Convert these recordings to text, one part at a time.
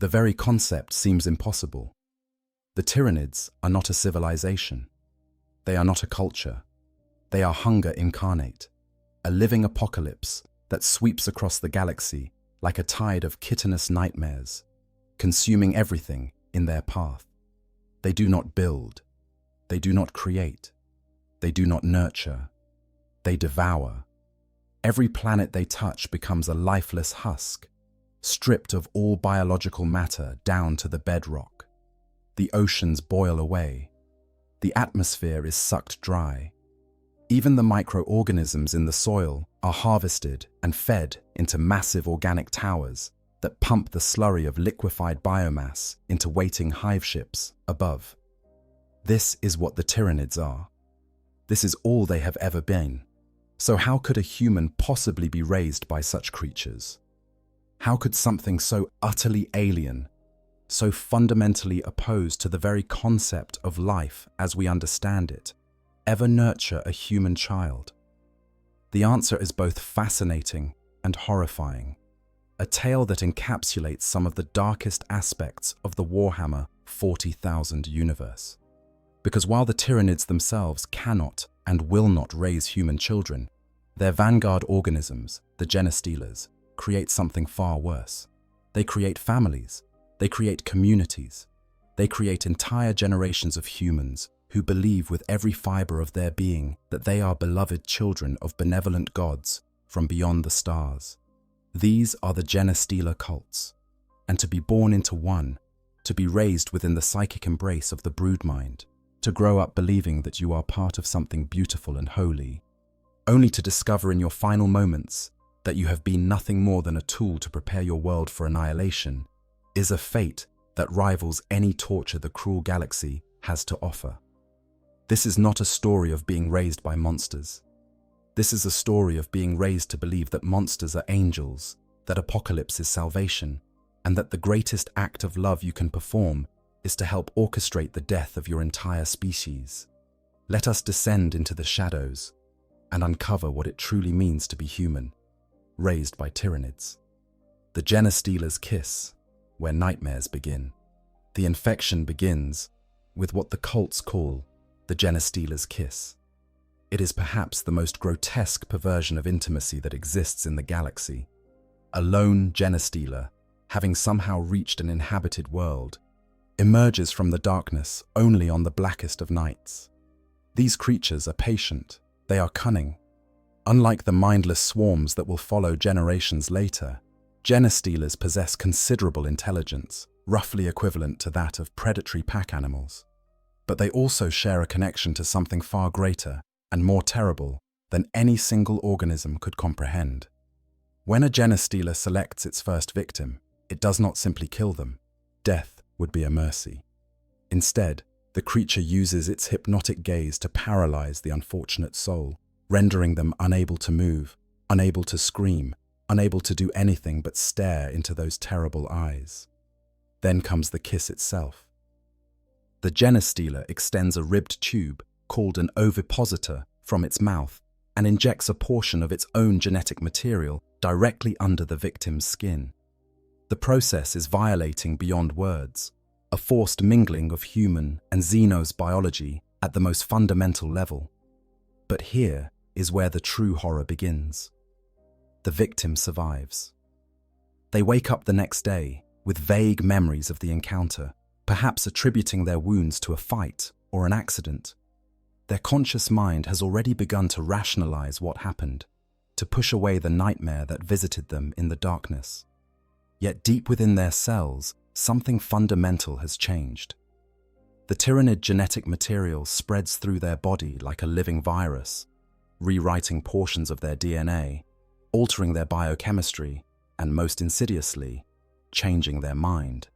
The very concept seems impossible. The Tyranids are not a civilization. They are not a culture. They are hunger incarnate, a living apocalypse that sweeps across the galaxy like a tide of chitinous nightmares, consuming everything in their path. They do not build. They do not create. They do not nurture. They devour. Every planet they touch becomes a lifeless husk, stripped of all biological matter down to the bedrock. The oceans boil away. The atmosphere is sucked dry. Even the microorganisms in the soil are harvested and fed into massive organic towers that pump the slurry of liquefied biomass into waiting hive ships above. This is what the Tyranids are. This is all they have ever been. So how could a human possibly be raised by such creatures? How could something so utterly alien, so fundamentally opposed to the very concept of life as we understand it, ever nurture a human child? The answer is both fascinating and horrifying, a tale that encapsulates some of the darkest aspects of the Warhammer 40,000 universe. Because while the Tyranids themselves cannot and will not raise human children, their vanguard organisms, the genestealers, create something far worse. They create families, they create communities, they create entire generations of humans who believe with every fiber of their being that they are beloved children of benevolent gods from beyond the stars. These are the genestealer cults, and to be born into one, to be raised within the psychic embrace of the broodmind, to grow up believing that you are part of something beautiful and holy, only to discover in your final moments that you have been nothing more than a tool to prepare your world for annihilation, is a fate that rivals any torture the cruel galaxy has to offer. This is not a story of being raised by monsters. This is a story of being raised to believe that monsters are angels, that apocalypse is salvation, and that the greatest act of love you can perform is to help orchestrate the death of your entire species. Let us descend into the shadows and uncover what it truly means to be human, raised by Tyranids. The genestealer's kiss, where nightmares begin. The infection begins with what the cults call the genestealer's kiss. It is perhaps the most grotesque perversion of intimacy that exists in the galaxy. A lone genestealer, having somehow reached an inhabited world, emerges from the darkness only on the blackest of nights. These creatures are patient, they are cunning. Unlike the mindless swarms that will follow generations later, genestealers possess considerable intelligence, roughly equivalent to that of predatory pack animals. But they also share a connection to something far greater and more terrible than any single organism could comprehend. When a genestealer selects its first victim, it does not simply kill them. Death would be a mercy. Instead, the creature uses its hypnotic gaze to paralyze the unfortunate soul, rendering them unable to move, unable to scream, unable to do anything but stare into those terrible eyes. Then comes the kiss itself. The genestealer extends a ribbed tube called an ovipositor from its mouth and injects a portion of its own genetic material directly under the victim's skin. The process is violating beyond words, a forced mingling of human and xenos biology at the most fundamental level. But here is where the true horror begins. The victim survives. They wake up the next day with vague memories of the encounter, perhaps attributing their wounds to a fight or an accident. Their conscious mind has already begun to rationalize what happened, to push away the nightmare that visited them in the darkness. Yet deep within their cells, something fundamental has changed. The Tyranid genetic material spreads through their body like a living virus, rewriting portions of their DNA, altering their biochemistry, and most insidiously, changing their mind.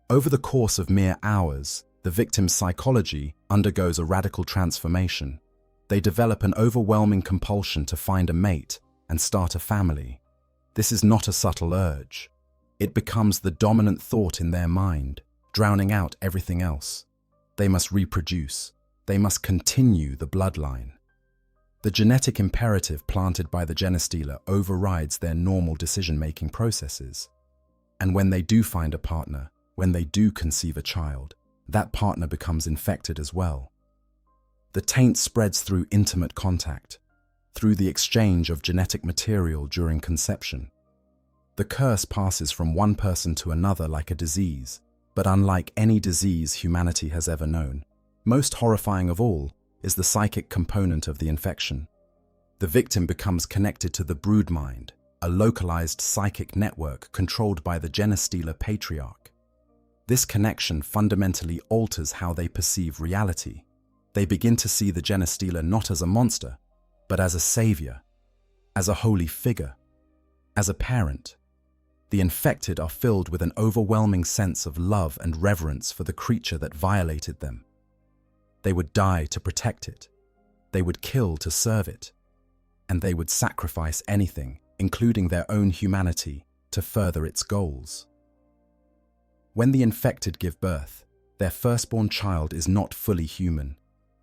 Over the course of mere hours, the victim's psychology undergoes a radical transformation. They develop an overwhelming compulsion to find a mate and start a family. This is not a subtle urge. It becomes the dominant thought in their mind, drowning out everything else. They must reproduce. They must continue the bloodline. The genetic imperative planted by the genestealer overrides their normal decision-making processes. And when they do find a partner, when they do conceive a child, that partner becomes infected as well. The taint spreads through intimate contact, through the exchange of genetic material during conception. The curse passes from one person to another like a disease, but unlike any disease humanity has ever known. Most horrifying of all is the psychic component of the infection. The victim becomes connected to the brood mind, a localized psychic network controlled by the genestealer patriarch. This connection fundamentally alters how they perceive reality. They begin to see the genestealer not as a monster, but as a savior, as a holy figure, as a parent. The infected are filled with an overwhelming sense of love and reverence for the creature that violated them. They would die to protect it. They would kill to serve it. And they would sacrifice anything, including their own humanity, to further its goals. When the infected give birth, their firstborn child is not fully human.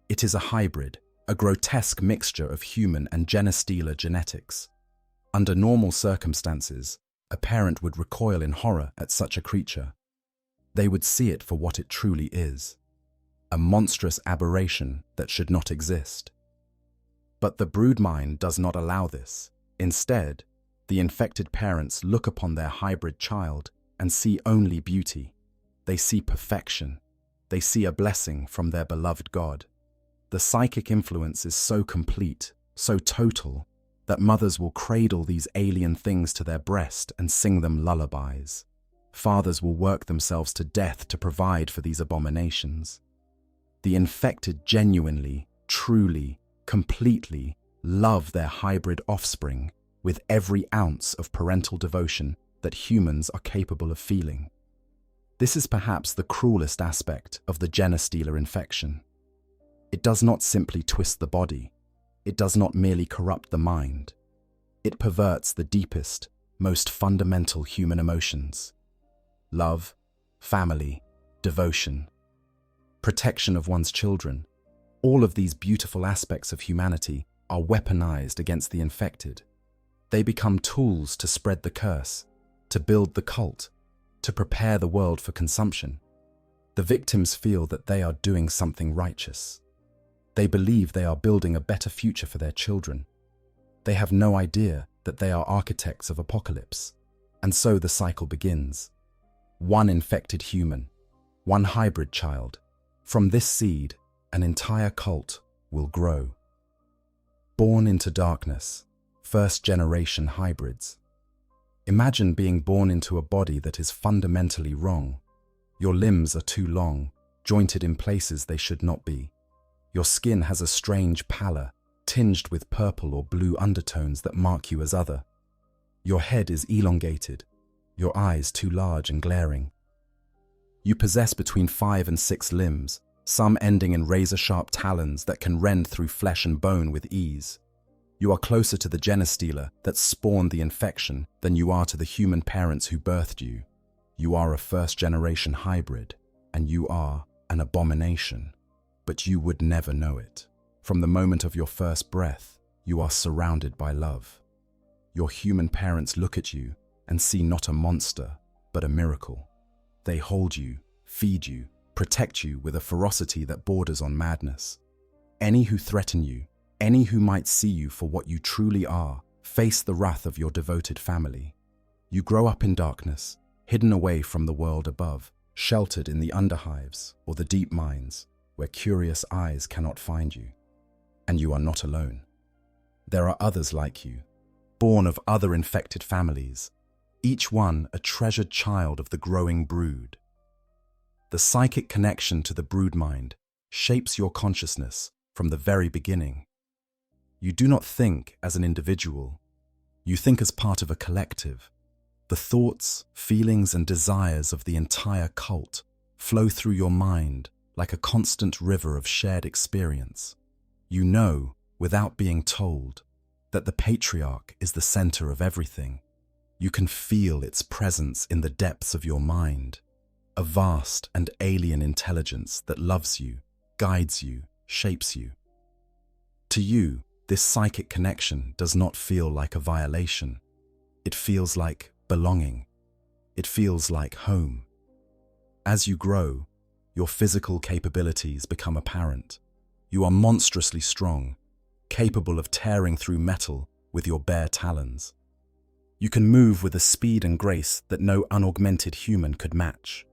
It is a hybrid, a grotesque mixture of human and genestealer genetics. Under normal circumstances, a parent would recoil in horror at such a creature. They would see it for what it truly is, a monstrous aberration that should not exist. But the brood mind does not allow this. Instead, the infected parents look upon their hybrid child and see only beauty. They see perfection. They see a blessing from their beloved God. The psychic influence is so complete, so total, that mothers will cradle these alien things to their breast and sing them lullabies. Fathers will work themselves to death to provide for these abominations. The infected genuinely, truly, completely love their hybrid offspring with every ounce of parental devotion that humans are capable of feeling. This is perhaps the cruelest aspect of the genestealer infection. It does not simply twist the body. It does not merely corrupt the mind. It perverts the deepest, most fundamental human emotions: love, family, devotion, protection of one's children. All of these beautiful aspects of humanity are weaponized against the infected. They become tools to spread the curse, to build the cult, to prepare the world for consumption. The victims feel that they are doing something righteous. They believe they are building a better future for their children. They have no idea that they are architects of apocalypse. And so the cycle begins. One infected human, one hybrid child. From this seed, an entire cult will grow. Born into darkness, first-generation hybrids. Imagine being born into a body that is fundamentally wrong. Your limbs are too long, jointed in places they should not be. Your skin has a strange pallor, tinged with purple or blue undertones that mark you as other. Your head is elongated, your eyes too large and glaring. You possess between 5 and 6 limbs, some ending in razor-sharp talons that can rend through flesh and bone with ease. You are closer to the genestealer that spawned the infection than you are to the human parents who birthed you. You are a first-generation hybrid, and you are an abomination. But you would never know it. From the moment of your first breath, you are surrounded by love. Your human parents look at you and see not a monster, but a miracle. They hold you, feed you, protect you with a ferocity that borders on madness. Any who threaten you, any who might see you for what you truly are, face the wrath of your devoted family. You grow up in darkness, hidden away from the world above, sheltered in the underhives or the deep mines, where curious eyes cannot find you. And you are not alone. There are others like you, born of other infected families, each one a treasured child of the growing brood. The psychic connection to the brood mind shapes your consciousness from the very beginning. You do not think as an individual. You think as part of a collective. The thoughts, feelings, and desires of the entire cult flow through your mind like a constant river of shared experience. You know, without being told, that the patriarch is the center of everything. You can feel its presence in the depths of your mind, a vast and alien intelligence that loves you, guides you, shapes you. To you, this psychic connection does not feel like a violation. It feels like belonging. it feels like home. As you grow, your physical capabilities become apparent. You are monstrously strong, capable of tearing through metal with your bare talons. You can move with a speed and grace that no unaugmented human could match.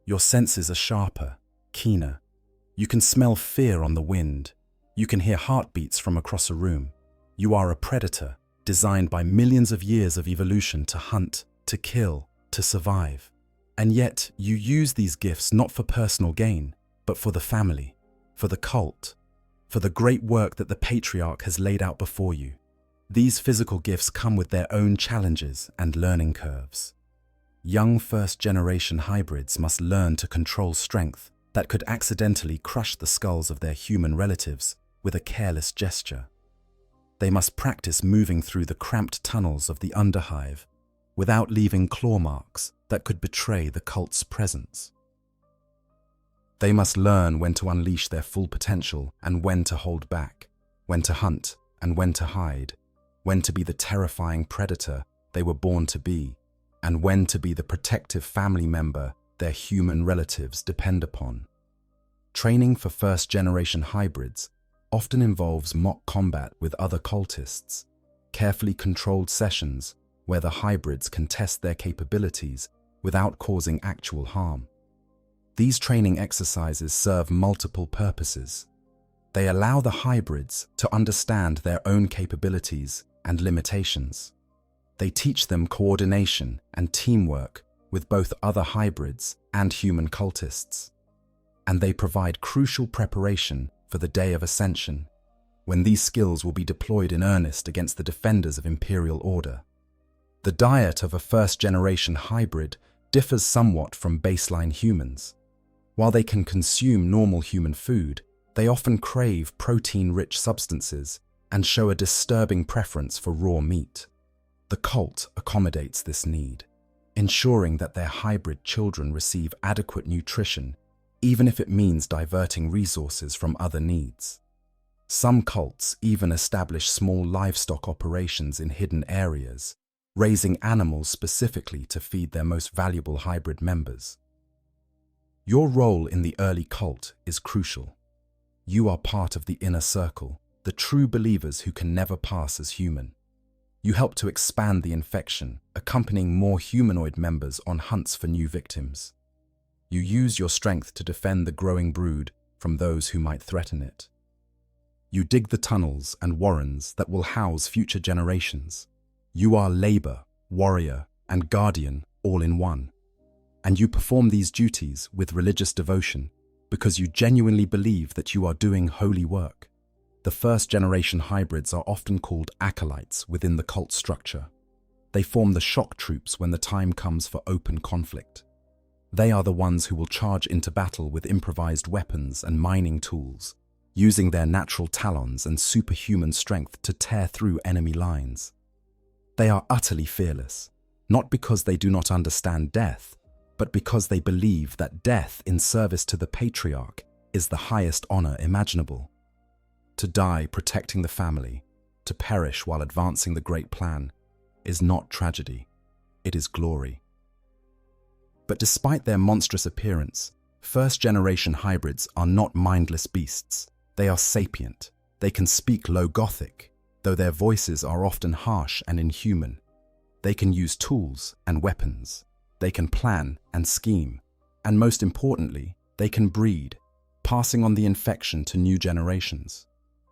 Your senses are sharper, keener. You can smell fear on the wind. You can hear heartbeats from across a room. You are a predator, designed by millions of years of evolution to hunt, to kill, to survive. And yet, you use these gifts not for personal gain, but for the family, for the cult, for the great work that the patriarch has laid out before you. These physical gifts come with their own challenges and learning curves. Young first-generation hybrids must learn to control strength that could accidentally crush the skulls of their human relatives with a careless gesture. They must practice moving through the cramped tunnels of the underhive without leaving claw marks that could betray the cult's presence. They must learn when to unleash their full potential and when to hold back, when to hunt and when to hide, when to be the terrifying predator they were born to be, and when to be the protective family member their human relatives depend upon. Training for first-generation hybrids often involves mock combat with other cultists, carefully controlled sessions where the hybrids can test their capabilities without causing actual harm. These training exercises serve multiple purposes. They allow the hybrids to understand their own capabilities and limitations. They teach them coordination and teamwork with both other hybrids and human cultists. And they provide crucial preparation for the day of ascension, when these skills will be deployed in earnest against the defenders of Imperial order. The diet of a first-generation hybrid differs somewhat from baseline humans. While they can consume normal human food, they often crave protein-rich substances and show a disturbing preference for raw meat. The cult accommodates this need, ensuring that their hybrid children receive adequate nutrition, even if it means diverting resources from other needs. Some cults even establish small livestock operations in hidden areas, raising animals specifically to feed their most valuable hybrid members. Your role in the early cult is crucial. You are part of the inner circle, the true believers who can never pass as human. You help to expand the infection, accompanying more humanoid members on hunts for new victims. You use your strength to defend the growing brood from those who might threaten it. You dig the tunnels and warrens that will house future generations. You are labor, warrior, and guardian all in one. And you perform these duties with religious devotion because you genuinely believe that you are doing holy work. The first-generation hybrids are often called acolytes within the cult structure. They form the shock troops when the time comes for open conflict. They are the ones who will charge into battle with improvised weapons and mining tools, using their natural talons and superhuman strength to tear through enemy lines. They are utterly fearless, not because they do not understand death, but because they believe that death in service to the patriarch is the highest honor imaginable. To die protecting the family, to perish while advancing the great plan, is not tragedy, it is glory. But despite their monstrous appearance, first-generation hybrids are not mindless beasts. They are sapient. They can speak Low Gothic, though their voices are often harsh and inhuman. They can use tools and weapons. They can plan and scheme. And most importantly, they can breed, passing on the infection to new generations.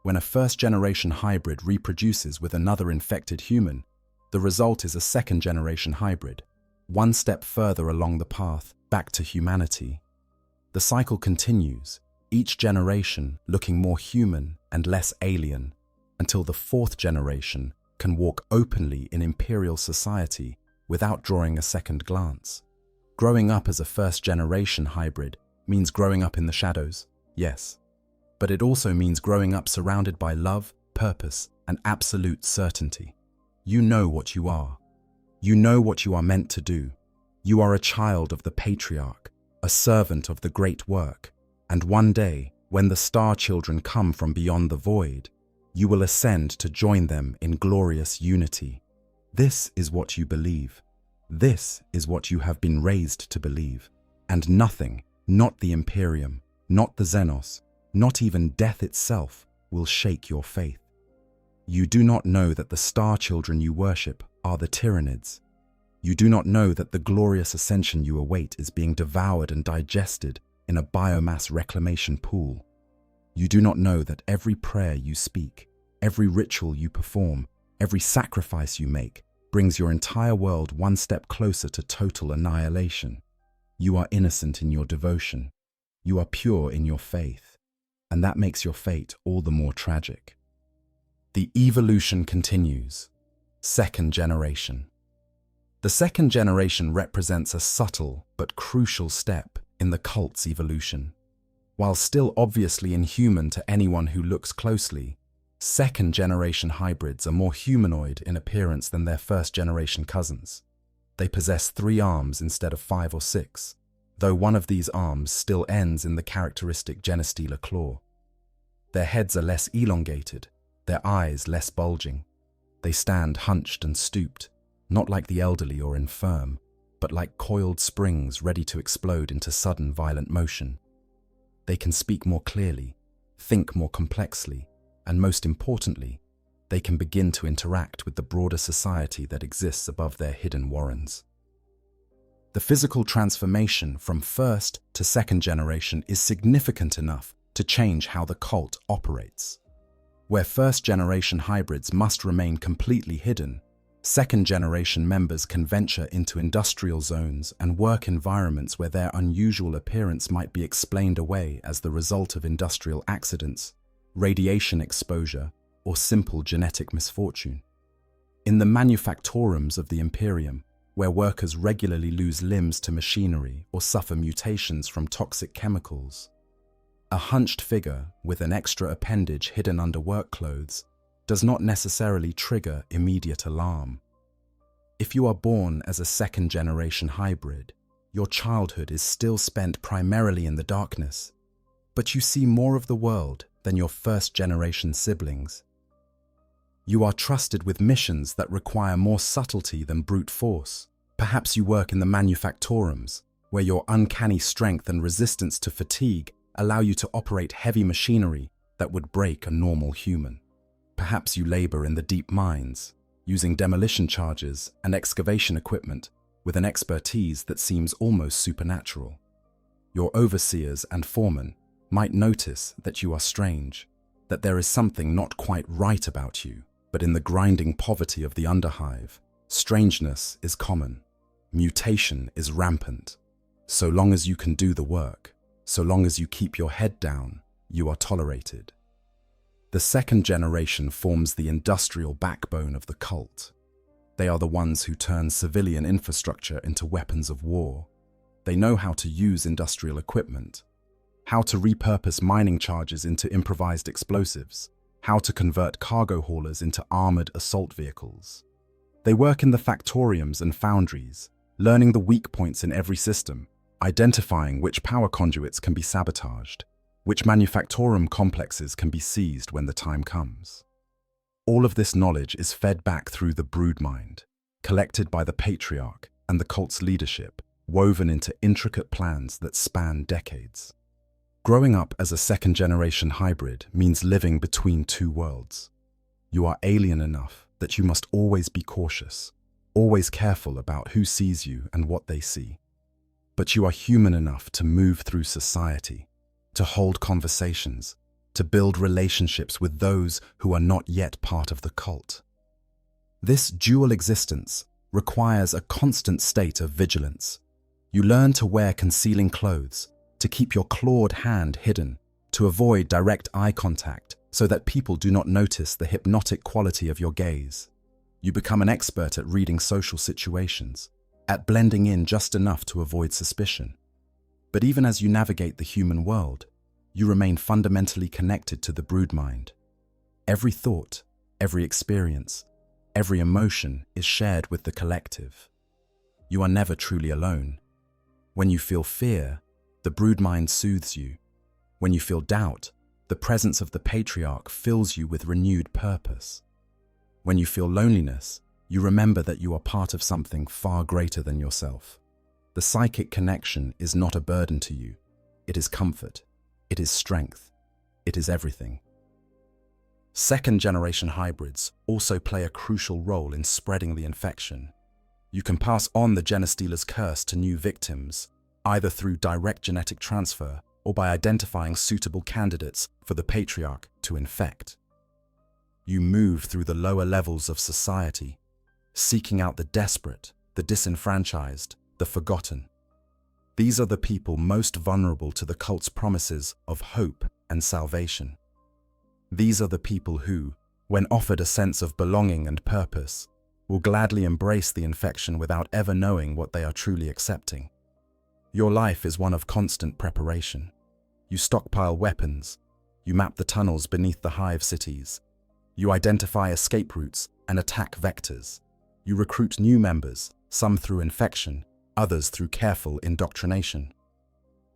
When a first-generation hybrid reproduces with another infected human, the result is a second-generation hybrid, one step further along the path back to humanity. The cycle continues, each generation looking more human and less alien, until the fourth generation can walk openly in Imperial society without drawing a second glance. Growing up as a first-generation hybrid means growing up in the shadows, yes, but it also means growing up surrounded by love, purpose, and absolute certainty. You know what you are. You know what you are meant to do. You are a child of the patriarch, a servant of the great work, and one day, when the star children come from beyond the void, you will ascend to join them in glorious unity. This is what you believe. This is what you have been raised to believe, and nothing, not the Imperium, not the Xenos, not even death itself, will shake your faith. You do not know that the star children you worship are the Tyranids. You do not know that the glorious ascension you await is being devoured and digested in a biomass reclamation pool. You do not know that every prayer you speak, every ritual you perform, every sacrifice you make, brings your entire world one step closer to total annihilation. You are innocent in your devotion. You are pure in your faith. And that makes your fate all the more tragic. The evolution continues. Second generation. The second generation represents a subtle but crucial step in the cult's evolution. While still obviously inhuman to anyone who looks closely, second-generation hybrids are more humanoid in appearance than their first-generation cousins. They possess 3 arms instead of 5 or 6, though one of these arms still ends in the characteristic genestealer claw. Their heads are less elongated, their eyes less bulging. They stand hunched and stooped, not like the elderly or infirm, but like coiled springs ready to explode into sudden violent motion. They can speak more clearly, think more complexly, and most importantly, they can begin to interact with the broader society that exists above their hidden warrens. The physical transformation from first to second generation is significant enough to change how the cult operates. Where first-generation hybrids must remain completely hidden, second-generation members can venture into industrial zones and work environments where their unusual appearance might be explained away as the result of industrial accidents, radiation exposure, or simple genetic misfortune. In the manufactorums of the Imperium, where workers regularly lose limbs to machinery or suffer mutations from toxic chemicals, a hunched figure with an extra appendage hidden under work clothes does not necessarily trigger immediate alarm. If you are born as a second-generation hybrid, your childhood is still spent primarily in the darkness, but you see more of the world than your first-generation siblings. You are trusted with missions that require more subtlety than brute force. Perhaps you work in the manufactorums, where your uncanny strength and resistance to fatigue allow you to operate heavy machinery that would break a normal human. Perhaps you labor in the deep mines, using demolition charges and excavation equipment with an expertise that seems almost supernatural. Your overseers and foremen might notice that you are strange, that there is something not quite right about you, but in the grinding poverty of the underhive, strangeness is common. Mutation is rampant. So long as you can do the work, so long as you keep your head down, you are tolerated. The second generation forms the industrial backbone of the cult. They are the ones who turn civilian infrastructure into weapons of war. They know how to use industrial equipment, how to repurpose mining charges into improvised explosives, how to convert cargo haulers into armored assault vehicles. They work in the factoriums and foundries, learning the weak points in every system, identifying which power conduits can be sabotaged, which manufactorum complexes can be seized when the time comes. All of this knowledge is fed back through the broodmind, collected by the patriarch and the cult's leadership, woven into intricate plans that span decades. Growing up as a second-generation hybrid means living between 2 worlds. You are alien enough that you must always be cautious, always careful about who sees you and what they see. But you are human enough to move through society, to hold conversations, to build relationships with those who are not yet part of the cult. This dual existence requires a constant state of vigilance. You learn to wear concealing clothes, to keep your clawed hand hidden, to avoid direct eye contact so that people do not notice the hypnotic quality of your gaze. You become an expert at reading social situations, at blending in just enough to avoid suspicion. But even as you navigate the human world, you remain fundamentally connected to the broodmind. Every thought, every experience, every emotion is shared with the collective. You are never truly alone. When you feel fear, the broodmind soothes you. When you feel doubt, the presence of the patriarch fills you with renewed purpose. When you feel loneliness, You remember that you are part of something far greater than yourself. The psychic connection is not a burden to you. It is comfort. It is strength. It is everything. Second-generation hybrids also play a crucial role in spreading the infection. You can pass on the genestealer's curse to new victims, either through direct genetic transfer or by identifying suitable candidates for the patriarch to infect. You move through the lower levels of society, seeking out the desperate, the disenfranchised, the forgotten. These are the people most vulnerable to the cult's promises of hope and salvation. These are the people who, when offered a sense of belonging and purpose, will gladly embrace the infection without ever knowing what they are truly accepting. Your life is one of constant preparation. You stockpile weapons. You map the tunnels beneath the hive cities. You identify escape routes and attack vectors. You recruit new members, some through infection, others through careful indoctrination.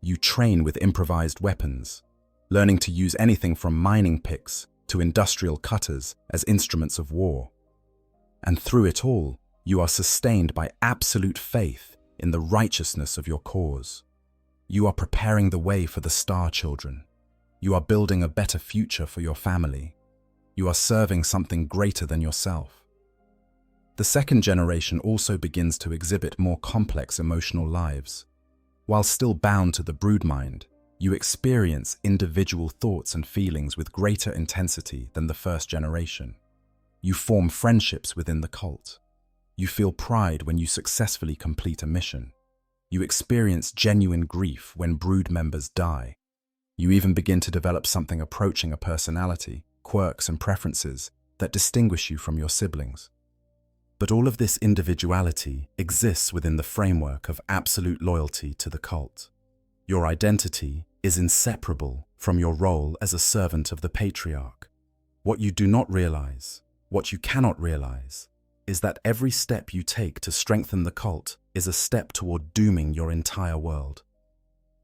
You train with improvised weapons, learning to use anything from mining picks to industrial cutters as instruments of war. And through it all, you are sustained by absolute faith in the righteousness of your cause. You are preparing the way for the Star Children. You are building a better future for your family. You are serving something greater than yourself. The second generation also begins to exhibit more complex emotional lives. While still bound to the brood mind, you experience individual thoughts and feelings with greater intensity than the first generation. You form friendships within the cult. You feel pride when you successfully complete a mission. You experience genuine grief when brood members die. You even begin to develop something approaching a personality, quirks and preferences that distinguish you from your siblings. But all of this individuality exists within the framework of absolute loyalty to the cult. Your identity is inseparable from your role as a servant of the patriarch. What you do not realize, what you cannot realize, is that every step you take to strengthen the cult is a step toward dooming your entire world.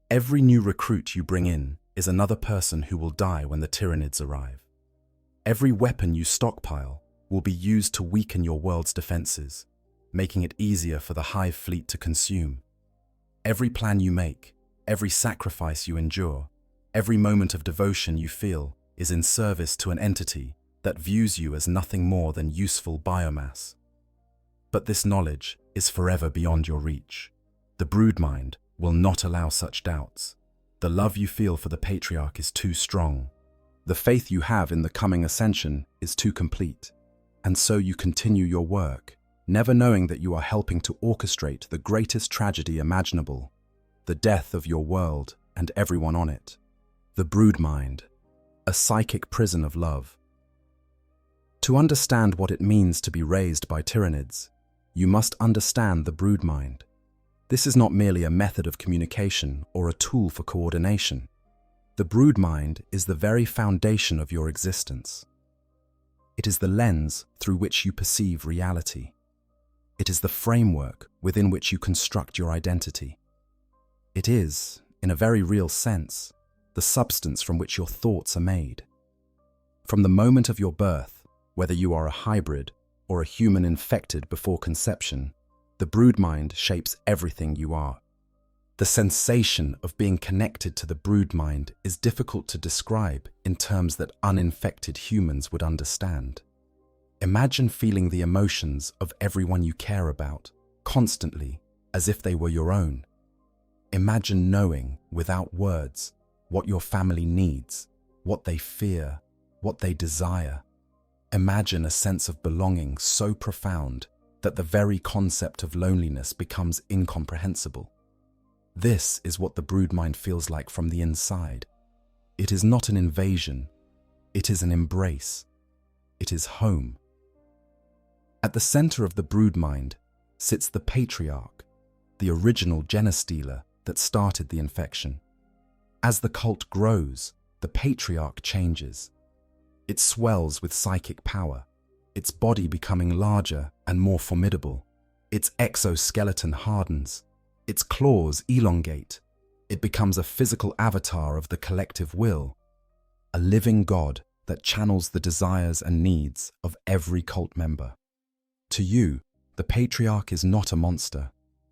Every new recruit you bring in is another person who will die when the Tyranids arrive. Every weapon you stockpile will be used to weaken your world's defenses, making it easier for the hive fleet to consume. Every plan you make, every sacrifice you endure, every moment of devotion you feel is in service to an entity that views you as nothing more than useful biomass. But this knowledge is forever beyond your reach. The brood mind will not allow such doubts. The love you feel for the patriarch is too strong. The faith you have in the coming ascension is too complete. And so you continue your work, never knowing that you are helping to orchestrate the greatest tragedy imaginable, the death of your world and everyone on it. The brood mind, a psychic prison of love. To understand what it means to be raised by Tyranids, you must understand the brood mind. This is not merely a method of communication or a tool for coordination. The brood mind is the very foundation of your existence. It is the lens through which you perceive reality. It is the framework within which you construct your identity. It is, in a very real sense, the substance from which your thoughts are made. From the moment of your birth, whether you are a hybrid or a human infected before conception, the brood mind shapes everything you are. The sensation of being connected to the brood mind is difficult to describe in terms that uninfected humans would understand. Imagine feeling the emotions of everyone you care about, constantly, as if they were your own. Imagine knowing, without words, what your family needs, what they fear, what they desire. Imagine a sense of belonging so profound that the very concept of loneliness becomes incomprehensible. This is what the brood mind feels like from the inside. It is not an invasion. It is an embrace. It is home. At the center of the brood mind sits the patriarch, the original genestealer that started the infection. As the cult grows, the patriarch changes. It swells with psychic power, its body becoming larger and more formidable. Its exoskeleton hardens. Its claws elongate. It becomes a physical avatar of the collective will, a living god that channels the desires and needs of every cult member. To you, the patriarch is not a monster.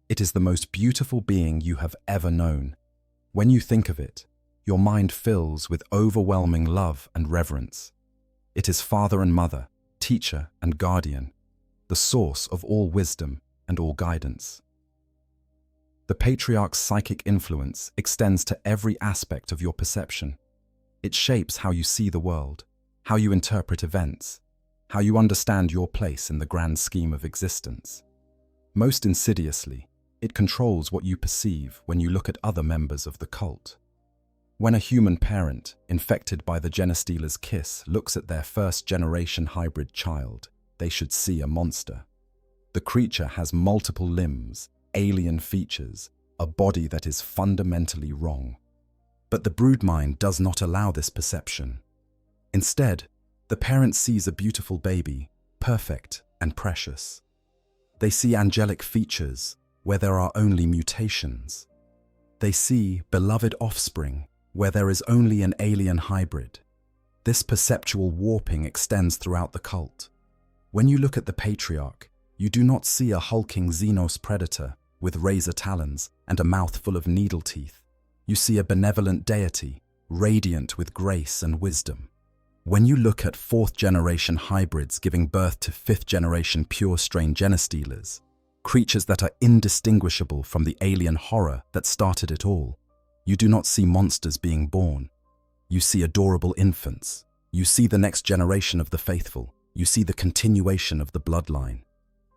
It is the most beautiful being you have ever known. When you think of it, your mind fills with overwhelming love and reverence. It is father and mother, teacher and guardian, the source of all wisdom and all guidance. The patriarch's psychic influence extends to every aspect of your perception. It shapes how you see the world, how you interpret events, how you understand your place in the grand scheme of existence. Most insidiously, it controls what you perceive when you look at other members of the cult. When a human parent, infected by the Genestealer's kiss, looks at their first-generation hybrid child, they should see a monster. The creature has multiple limbs, alien features, a body that is fundamentally wrong. But the broodmind does not allow this perception. Instead, the parent sees a beautiful baby, perfect and precious. They see angelic features where there are only mutations. They see beloved offspring where there is only an alien hybrid. This perceptual warping extends throughout the cult. When you look at the patriarch, you do not see a hulking xenos predator with razor talons and a mouth full of needle teeth. You see a benevolent deity, radiant with grace and wisdom. When you look at fourth-generation hybrids giving birth to fifth-generation pure-strain Genestealers, creatures that are indistinguishable from the alien horror that started it all, you do not see monsters being born. You see adorable infants. You see the next generation of the faithful. You see the continuation of the bloodline.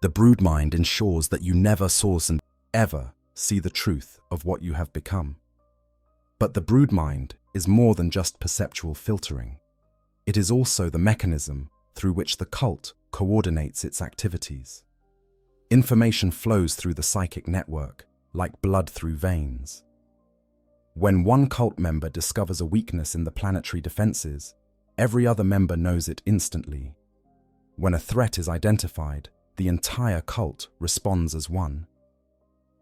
The broodmind ensures that you never source and ever see the truth of what you have become. But the broodmind is more than just perceptual filtering. It is also the mechanism through which the cult coordinates its activities. Information flows through the psychic network, like blood through veins. When one cult member discovers a weakness in the planetary defenses, every other member knows it instantly. When a threat is identified, the entire cult responds as one.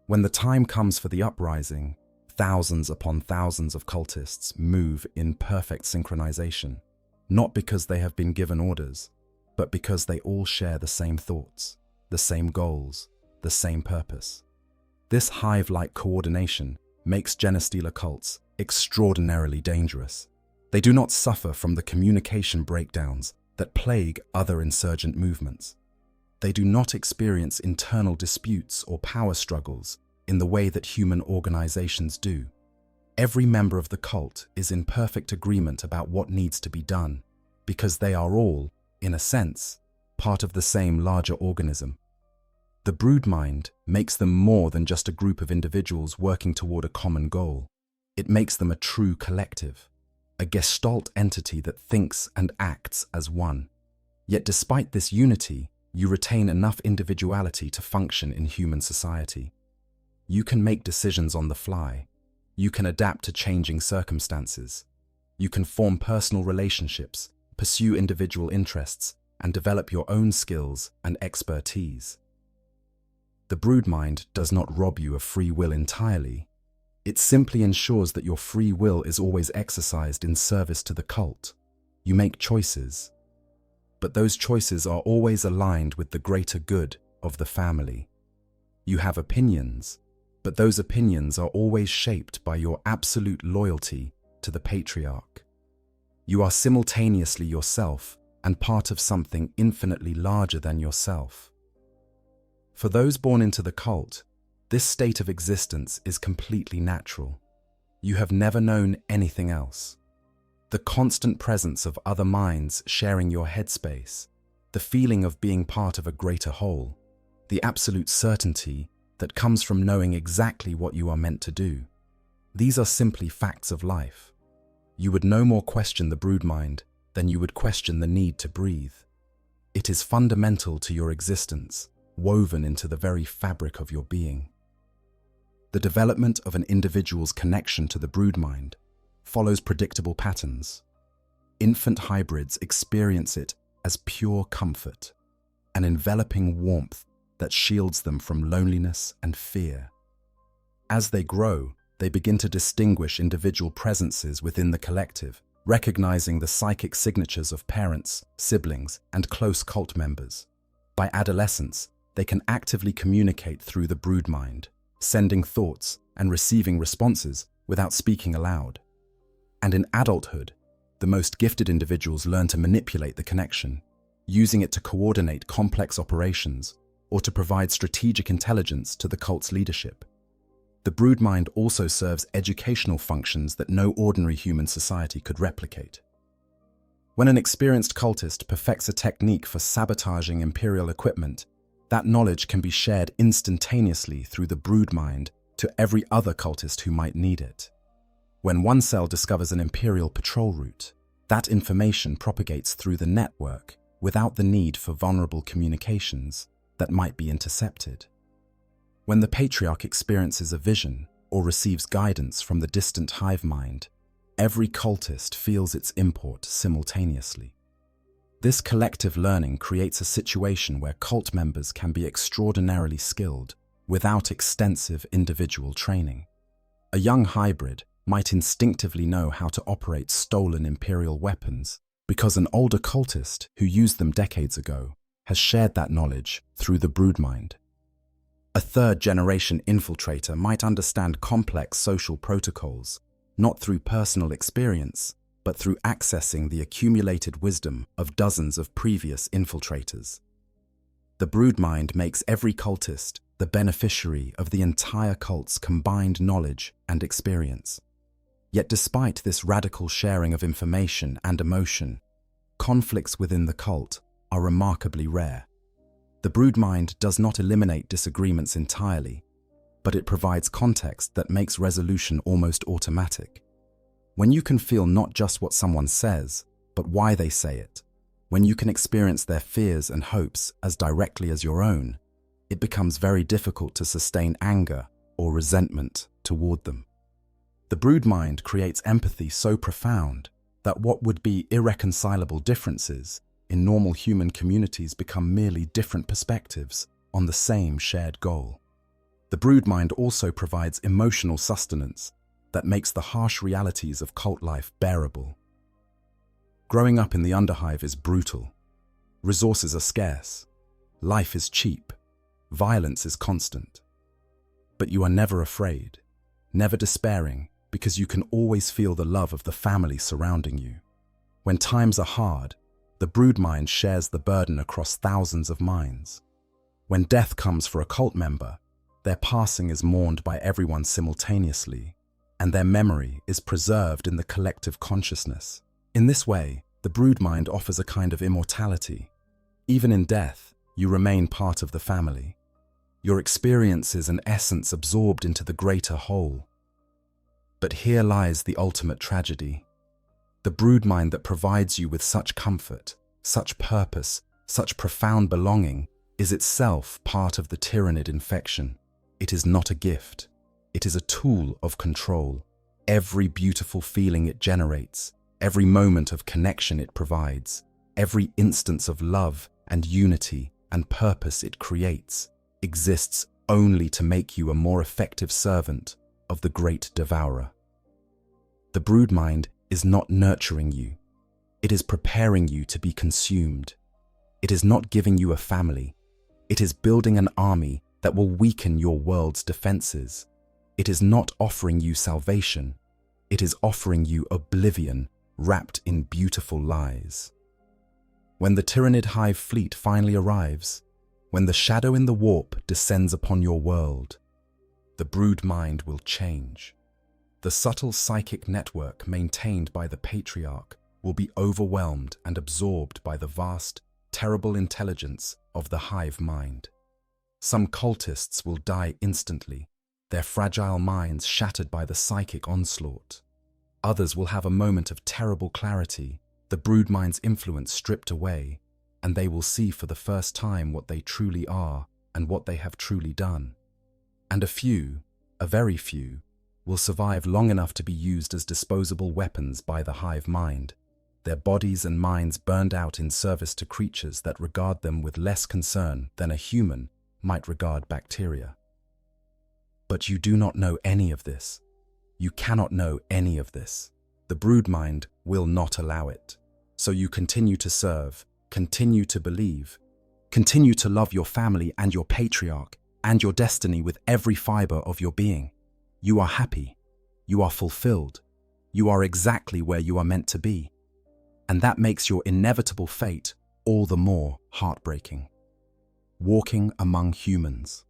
When the time comes for the uprising, thousands upon thousands of cultists move in perfect synchronization, not because they have been given orders, but because they all share the same thoughts, the same goals, the same purpose. This hive-like coordination makes Genestealer cults extraordinarily dangerous. They do not suffer from the communication breakdowns that plague other insurgent movements. They do not experience internal disputes or power struggles in the way that human organizations do. Every member of the cult is in perfect agreement about what needs to be done, because they are all, in a sense, part of the same larger organism. The broodmind makes them more than just a group of individuals working toward a common goal. It makes them a true collective, a gestalt entity that thinks and acts as one. Yet despite this unity, you retain enough individuality to function in human society. You can make decisions on the fly. You can adapt to changing circumstances. You can form personal relationships, pursue individual interests, and develop your own skills and expertise. The broodmind does not rob you of free will entirely. It simply ensures that your free will is always exercised in service to the cult. You make choices, but those choices are always aligned with the greater good of the family. You have opinions, but those opinions are always shaped by your absolute loyalty to the patriarch. You are simultaneously yourself and part of something infinitely larger than yourself. For those born into the cult, this state of existence is completely natural. You have never known anything else. The constant presence of other minds sharing your headspace, the feeling of being part of a greater whole, the absolute certainty that comes from knowing exactly what you are meant to do. These are simply facts of life. You would no more question the broodmind than you would question the need to breathe. It is fundamental to your existence, woven into the very fabric of your being. The development of an individual's connection to the broodmind follows predictable patterns. Infant hybrids experience it as pure comfort, an enveloping warmth that shields them from loneliness and fear. As they grow, they begin to distinguish individual presences within the collective, recognizing the psychic signatures of parents, siblings, and close cult members. By adolescence, they can actively communicate through the brood mind, sending thoughts and receiving responses without speaking aloud. And in adulthood, the most gifted individuals learn to manipulate the connection, using it to coordinate complex operations or to provide strategic intelligence to the cult's leadership. The brood mind also serves educational functions that no ordinary human society could replicate. When an experienced cultist perfects a technique for sabotaging Imperial equipment, that knowledge can be shared instantaneously through the brood mind to every other cultist who might need it. When one cell discovers an Imperial patrol route, that information propagates through the network without the need for vulnerable communications that might be intercepted. When the Patriarch experiences a vision or receives guidance from the distant hive mind, every cultist feels its import simultaneously. This collective learning creates a situation where cult members can be extraordinarily skilled without extensive individual training. A young hybrid might instinctively know how to operate stolen Imperial weapons because an older cultist who used them decades ago has shared that knowledge through the brood mind. A third-generation infiltrator might understand complex social protocols, not through personal experience, but through accessing the accumulated wisdom of dozens of previous infiltrators. The brood mind makes every cultist the beneficiary of the entire cult's combined knowledge and experience. Yet despite this radical sharing of information and emotion, conflicts within the cult are remarkably rare. The brood mind does not eliminate disagreements entirely, but it provides context that makes resolution almost automatic. When you can feel not just what someone says, but why they say it, when you can experience their fears and hopes as directly as your own, it becomes very difficult to sustain anger or resentment toward them. The brood mind creates empathy so profound that what would be irreconcilable differences in normal human communities become merely different perspectives on the same shared goal. The brood mind also provides emotional sustenance that makes the harsh realities of cult life bearable. Growing up in the underhive is brutal. Resources are scarce. Life is cheap. Violence is constant. But you are never afraid, never despairing, because you can always feel the love of the family surrounding you. When times are hard, the brood mind shares the burden across thousands of minds. When death comes for a cult member, their passing is mourned by everyone simultaneously, and their memory is preserved in the collective consciousness. In this way, the brood mind offers a kind of immortality. Even in death, you remain part of the family. Your experience is an essence absorbed into the greater whole. But here lies the ultimate tragedy. The brood mind that provides you with such comfort, such purpose, such profound belonging, is itself part of the Tyranid infection. It is not a gift. It is a tool of control. Every beautiful feeling it generates, every moment of connection it provides, every instance of love and unity and purpose it creates, exists only to make you a more effective servant of the great devourer. The brood mind is not nurturing you. It is preparing you to be consumed. It is not giving you a family. It is building an army that will weaken your world's defenses. It is not offering you salvation. It is offering you oblivion wrapped in beautiful lies. When the Tyranid hive fleet finally arrives, when the shadow in the warp descends upon your world, the brood mind will change. The subtle psychic network maintained by the Patriarch will be overwhelmed and absorbed by the vast, terrible intelligence of the hive mind. Some cultists will die instantly, their fragile minds shattered by the psychic onslaught. Others will have a moment of terrible clarity, the brood mind's influence stripped away, and they will see for the first time what they truly are and what they have truly done. And a few, a very few, will survive long enough to be used as disposable weapons by the hive mind, their bodies and minds burned out in service to creatures that regard them with less concern than a human might regard bacteria. But you do not know any of this. You cannot know any of this. The brood mind will not allow it. So you continue to serve, continue to believe, Continue to love your family and your patriarch and your destiny with every fiber of your being. You are happy. You are fulfilled. You are exactly where you are meant to be. And that makes your inevitable fate all the more heartbreaking. Walking among humans.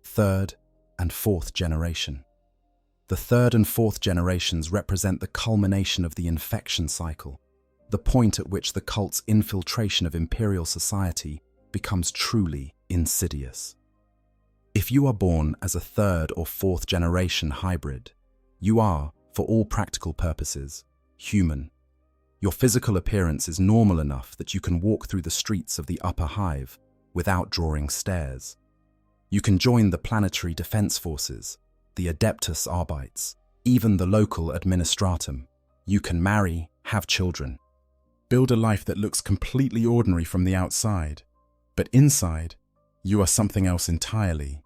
Third and fourth generation. The third and fourth generations represent the culmination of the infection cycle, the point at which the cult's infiltration of imperial society becomes truly insidious. If you are born as a third or fourth generation hybrid, you are, for all practical purposes, human. Your physical appearance is normal enough that you can walk through the streets of the upper hive without drawing stares. You can join the planetary defense forces, the Adeptus Arbites, even the local administratum. You can marry, have children, build a life that looks completely ordinary from the outside, but inside, you are something else entirely.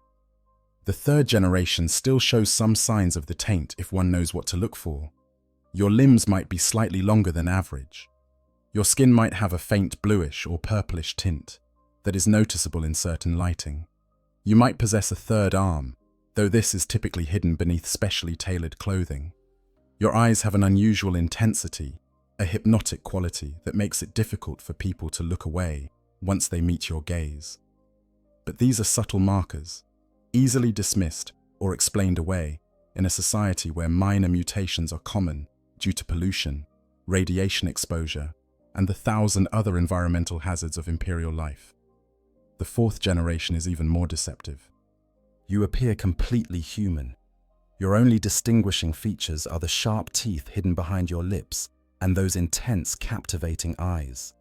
The third generation still shows some signs of the taint if one knows what to look for. Your limbs might be slightly longer than average. Your skin might have a faint bluish or purplish tint that is noticeable in certain lighting. You might possess a third arm, though this is typically hidden beneath specially tailored clothing. Your eyes have an unusual intensity, a hypnotic quality that makes it difficult for people to look away once they meet your gaze. But these are subtle markers, easily dismissed or explained away in a society where minor mutations are common due to pollution, radiation exposure, and the 1,000 other environmental hazards of imperial life. The fourth generation is even more deceptive. You appear completely human. Your only distinguishing features are the sharp teeth hidden behind your lips and those intense, captivating eyes.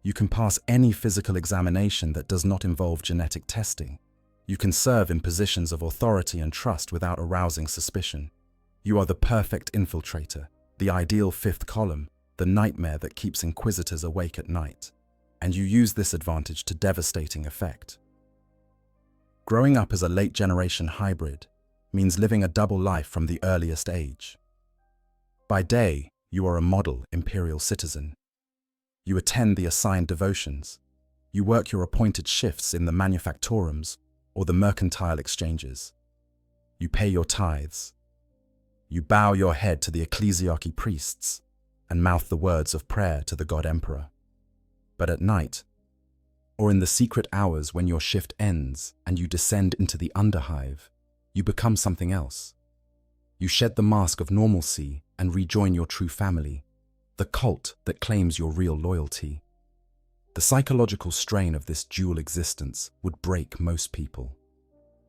You can pass any physical examination that does not involve genetic testing. You can serve in positions of authority and trust without arousing suspicion. You are the perfect infiltrator, the ideal fifth column, the nightmare that keeps inquisitors awake at night. And you use this advantage to devastating effect. Growing up as a late-generation hybrid means living a double life from the earliest age. By day, you are a model imperial citizen. You attend the assigned devotions. You work your appointed shifts in the manufactorums or the mercantile exchanges. You pay your tithes. You bow your head to the ecclesiarchy priests and mouth the words of prayer to the God Emperor. But at night, or in the secret hours when your shift ends and you descend into the underhive, you become something else. You shed the mask of normalcy and rejoin your true family, the cult that claims your real loyalty. The psychological strain of this dual existence would break most people.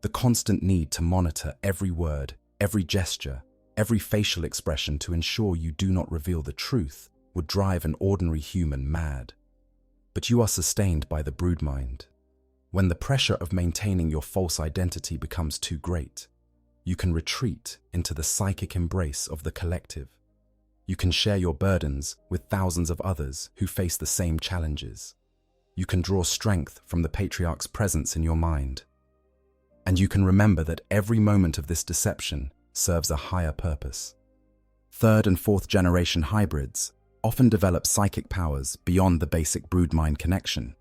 The constant need to monitor every word, every gesture, every facial expression to ensure you do not reveal the truth would drive an ordinary human mad. But you are sustained by the broodmind. When the pressure of maintaining your false identity becomes too great, you can retreat into the psychic embrace of the collective. You can share your burdens with thousands of others who face the same challenges. You can draw strength from the patriarch's presence in your mind. And you can remember that every moment of this deception serves a higher purpose. Third and fourth generation hybrids often develop psychic powers beyond the basic broodmind connection.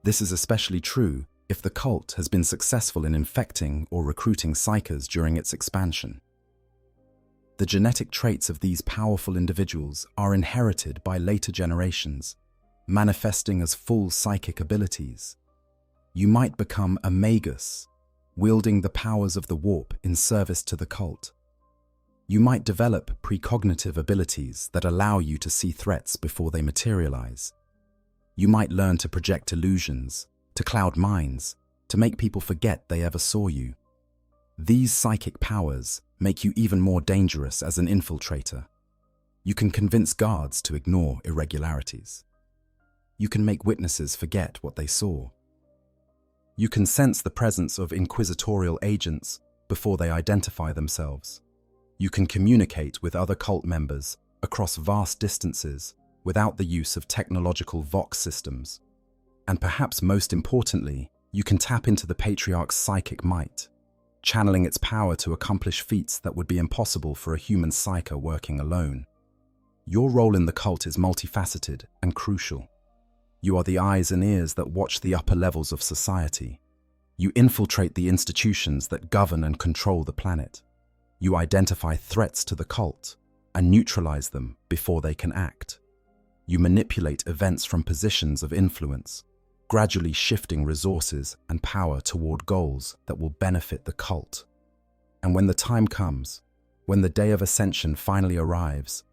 This is especially true if the cult has been successful in infecting or recruiting psychers during its expansion. The genetic traits of these powerful individuals are inherited by later generations, manifesting as full psychic abilities. You might become a magus, wielding the powers of the warp in service to the cult. You might develop precognitive abilities that allow you to see threats before they materialize. You might learn to project illusions, to cloud minds, to make people forget they ever saw you. These psychic powers make you even more dangerous as an infiltrator. You can convince guards to ignore irregularities. You can make witnesses forget what they saw. You can sense the presence of inquisitorial agents before they identify themselves. You can communicate with other cult members across vast distances without the use of technological vox systems. And perhaps most importantly, you can tap into the patriarch's psychic might, channeling its power to accomplish feats that would be impossible for a human psyker working alone. Your role in the cult is multifaceted and crucial. You are the eyes and ears that watch the upper levels of society. You infiltrate the institutions that govern and control the planet. You identify threats to the cult and neutralize them before they can act. You manipulate events from positions of influence, gradually shifting resources and power toward goals that will benefit the cult. And when the time comes, when the day of ascension finally arrives,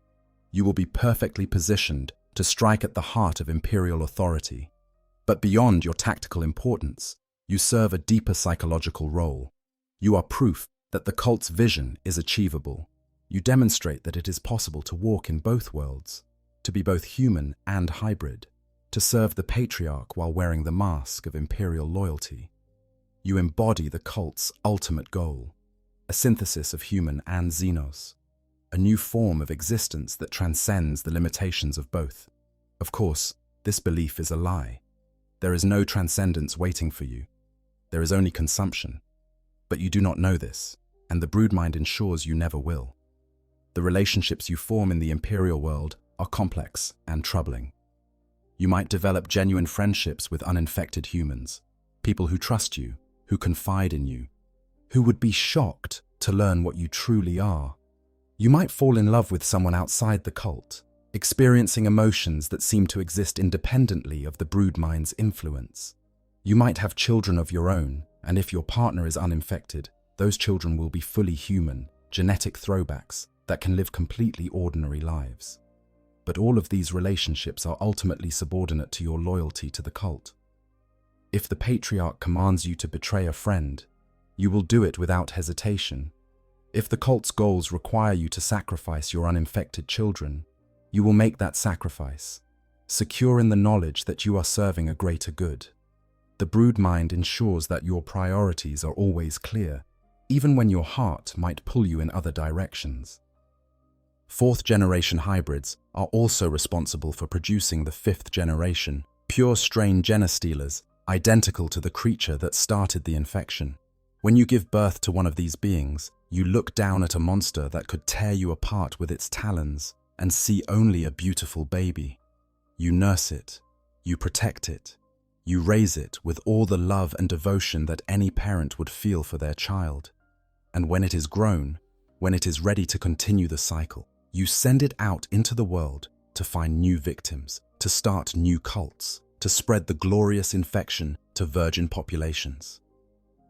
you will be perfectly positioned to strike at the heart of Imperial authority. But beyond your tactical importance, you serve a deeper psychological role. You are proof that the cult's vision is achievable. You demonstrate that it is possible to walk in both worlds, to be both human and hybrid, to serve the patriarch while wearing the mask of Imperial loyalty. You embody the cult's ultimate goal, a synthesis of human and xenos, a new form of existence that transcends the limitations of both. Of course, this belief is a lie. There is no transcendence waiting for you. There is only consumption. But you do not know this, and the broodmind ensures you never will. The relationships you form in the Imperial world are complex and troubling. You might develop genuine friendships with uninfected humans, people who trust you, who confide in you, who would be shocked to learn what you truly are. You might fall in love with someone outside the cult, experiencing emotions that seem to exist independently of the broodmind's influence. You might have children of your own, and if your partner is uninfected, those children will be fully human, genetic throwbacks that can live completely ordinary lives. But all of these relationships are ultimately subordinate to your loyalty to the cult. If the patriarch commands you to betray a friend, you will do it without hesitation. If the cult's goals require you to sacrifice your uninfected children, you will make that sacrifice, secure in the knowledge that you are serving a greater good. The broodmind ensures that your priorities are always clear, even when your heart might pull you in other directions. Fourth-generation hybrids are also responsible for producing the fifth-generation, pure-strain genostealers, identical to the creature that started the infection. When you give birth to one of these beings, you look down at a monster that could tear you apart with its talons and see only a beautiful baby. You nurse it, you protect it, you raise it with all the love and devotion that any parent would feel for their child. And when it is grown, when it is ready to continue the cycle, you send it out into the world to find new victims, to start new cults, to spread the glorious infection to virgin populations.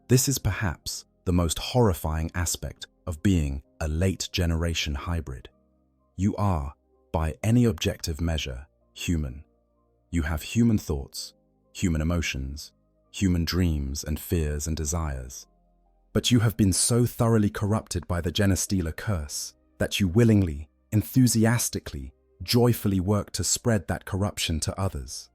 This is perhaps the most horrifying aspect of being a late-generation hybrid. You are, by any objective measure, human. You have human thoughts, human emotions, human dreams and fears and desires. But you have been so thoroughly corrupted by the genostealer curse that you willingly, enthusiastically, joyfully work to spread that corruption to others.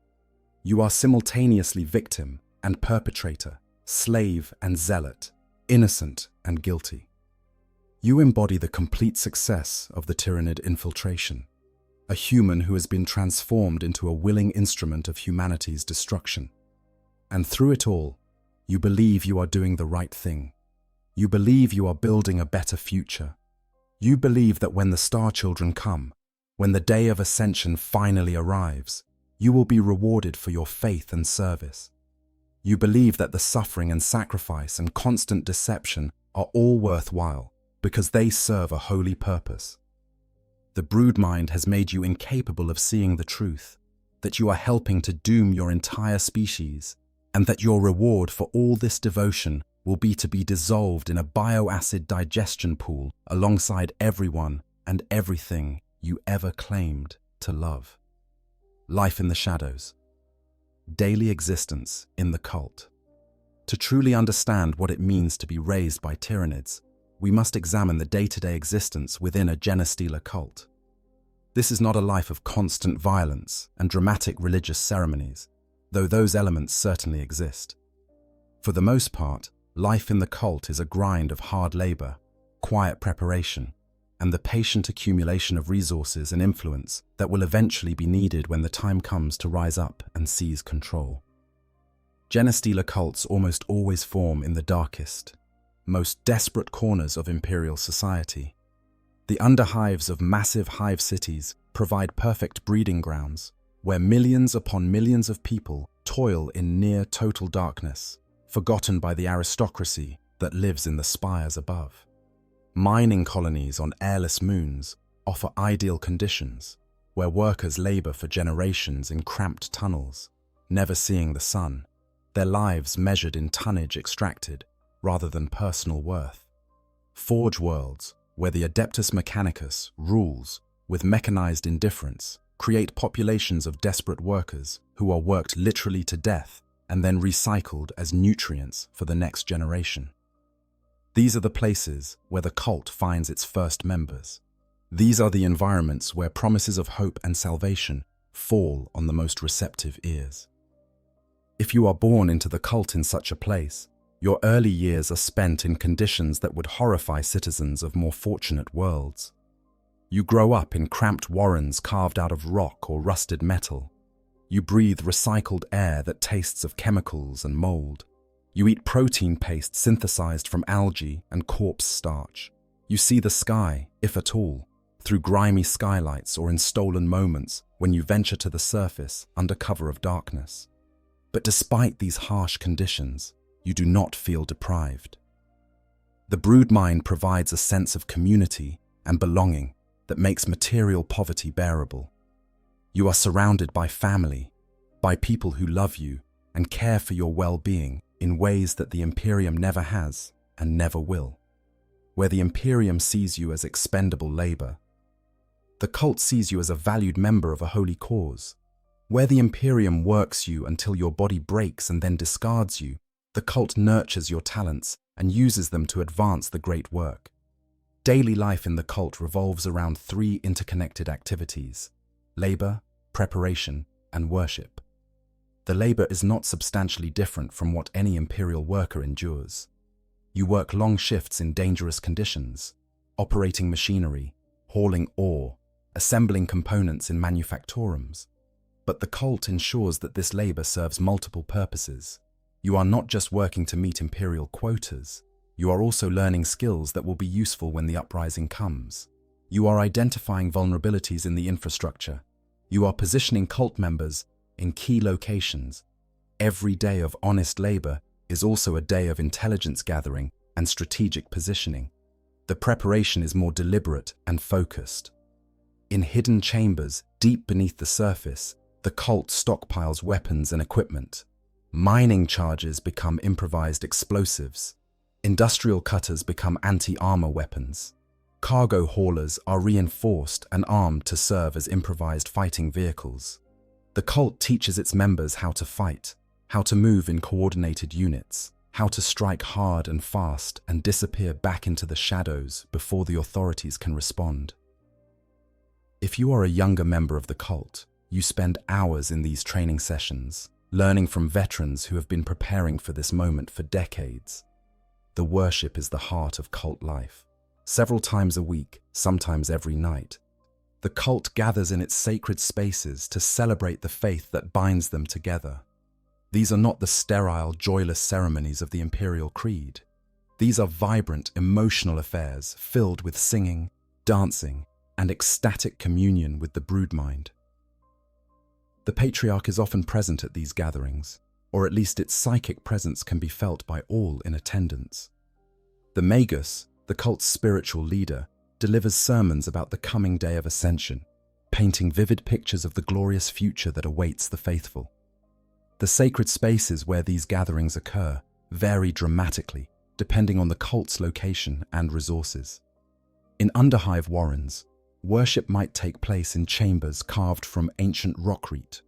You are simultaneously victim and perpetrator, slave and zealot, innocent and guilty. You embody the complete success of the Tyranid infiltration, a human who has been transformed into a willing instrument of humanity's destruction. And through it all, you believe you are doing the right thing. You believe you are building a better future. You believe that when the Star Children come, when the day of ascension finally arrives, you will be rewarded for your faith and service. You believe that the suffering and sacrifice and constant deception are all worthwhile because they serve a holy purpose. The broodmind has made you incapable of seeing the truth, that you are helping to doom your entire species, and that your reward for all this devotion will be to be dissolved in a bioacid digestion pool alongside everyone and everything you ever claimed to love. Life in the shadows. Daily existence in the cult. To truly understand what it means to be raised by Tyranids, we must examine the day-to-day existence within a genostealer cult. This is not a life of constant violence and dramatic religious ceremonies, though those elements certainly exist. For the most part, life in the cult is a grind of hard labor, quiet preparation, and the patient accumulation of resources and influence that will eventually be needed when the time comes to rise up and seize control. Genostealer cults almost always form in the darkest, most desperate corners of Imperial society. The underhives of massive hive cities provide perfect breeding grounds, where millions upon millions of people toil in near total darkness, forgotten by the aristocracy that lives in the spires above. Mining colonies on airless moons offer ideal conditions, where workers labor for generations in cramped tunnels, never seeing the sun, their lives measured in tonnage extracted rather than personal worth. Forge worlds, where the Adeptus Mechanicus rules with mechanized indifference, create populations of desperate workers who are worked literally to death and then recycled as nutrients for the next generation. These are the places where the cult finds its first members. These are the environments where promises of hope and salvation fall on the most receptive ears. If you are born into the cult in such a place, your early years are spent in conditions that would horrify citizens of more fortunate worlds. You grow up in cramped warrens carved out of rock or rusted metal. You breathe recycled air that tastes of chemicals and mold. You eat protein paste synthesized from algae and corpse starch. You see the sky, if at all, through grimy skylights or in stolen moments when you venture to the surface under cover of darkness. But despite these harsh conditions, you do not feel deprived. The broodmind provides a sense of community and belonging that makes material poverty bearable. You are surrounded by family, by people who love you and care for your well-being in ways that the Imperium never has and never will. Where the Imperium sees you as expendable labor, the cult sees you as a valued member of a holy cause. Where the Imperium works you until your body breaks and then discards you, the cult nurtures your talents and uses them to advance the great work. Daily life in the cult revolves around 3 interconnected activities: labor, preparation, and worship. The labor is not substantially different from what any imperial worker endures. You work long shifts in dangerous conditions, operating machinery, hauling ore, assembling components in manufactorums. But the cult ensures that this labor serves multiple purposes. You are not just working to meet imperial quotas, you are also learning skills that will be useful when the uprising comes. You are identifying vulnerabilities in the infrastructure. You are positioning cult members in key locations. Every day of honest labor is also a day of intelligence gathering and strategic positioning. The preparation is more deliberate and focused. In hidden chambers deep beneath the surface, the cult stockpiles weapons and equipment. Mining charges become improvised explosives. Industrial cutters become anti-armor weapons. Cargo haulers are reinforced and armed to serve as improvised fighting vehicles. The cult teaches its members how to fight, how to move in coordinated units, how to strike hard and fast and disappear back into the shadows before the authorities can respond. If you are a younger member of the cult, you spend hours in these training sessions, learning from veterans who have been preparing for this moment for decades. The worship is the heart of cult life. Several times a week, sometimes every night, the cult gathers in its sacred spaces to celebrate the faith that binds them together. These are not the sterile, joyless ceremonies of the imperial creed. These are vibrant, emotional affairs filled with singing, dancing, and ecstatic communion with the broodmind. The patriarch is often present at these gatherings, or at least its psychic presence can be felt by all in attendance. The magus, the cult's spiritual leader, delivers sermons about the coming day of ascension, painting vivid pictures of the glorious future that awaits the faithful. The sacred spaces where these gatherings occur vary dramatically, depending on the cult's location and resources. In underhive warrens, worship might take place in chambers carved from ancient rockreet,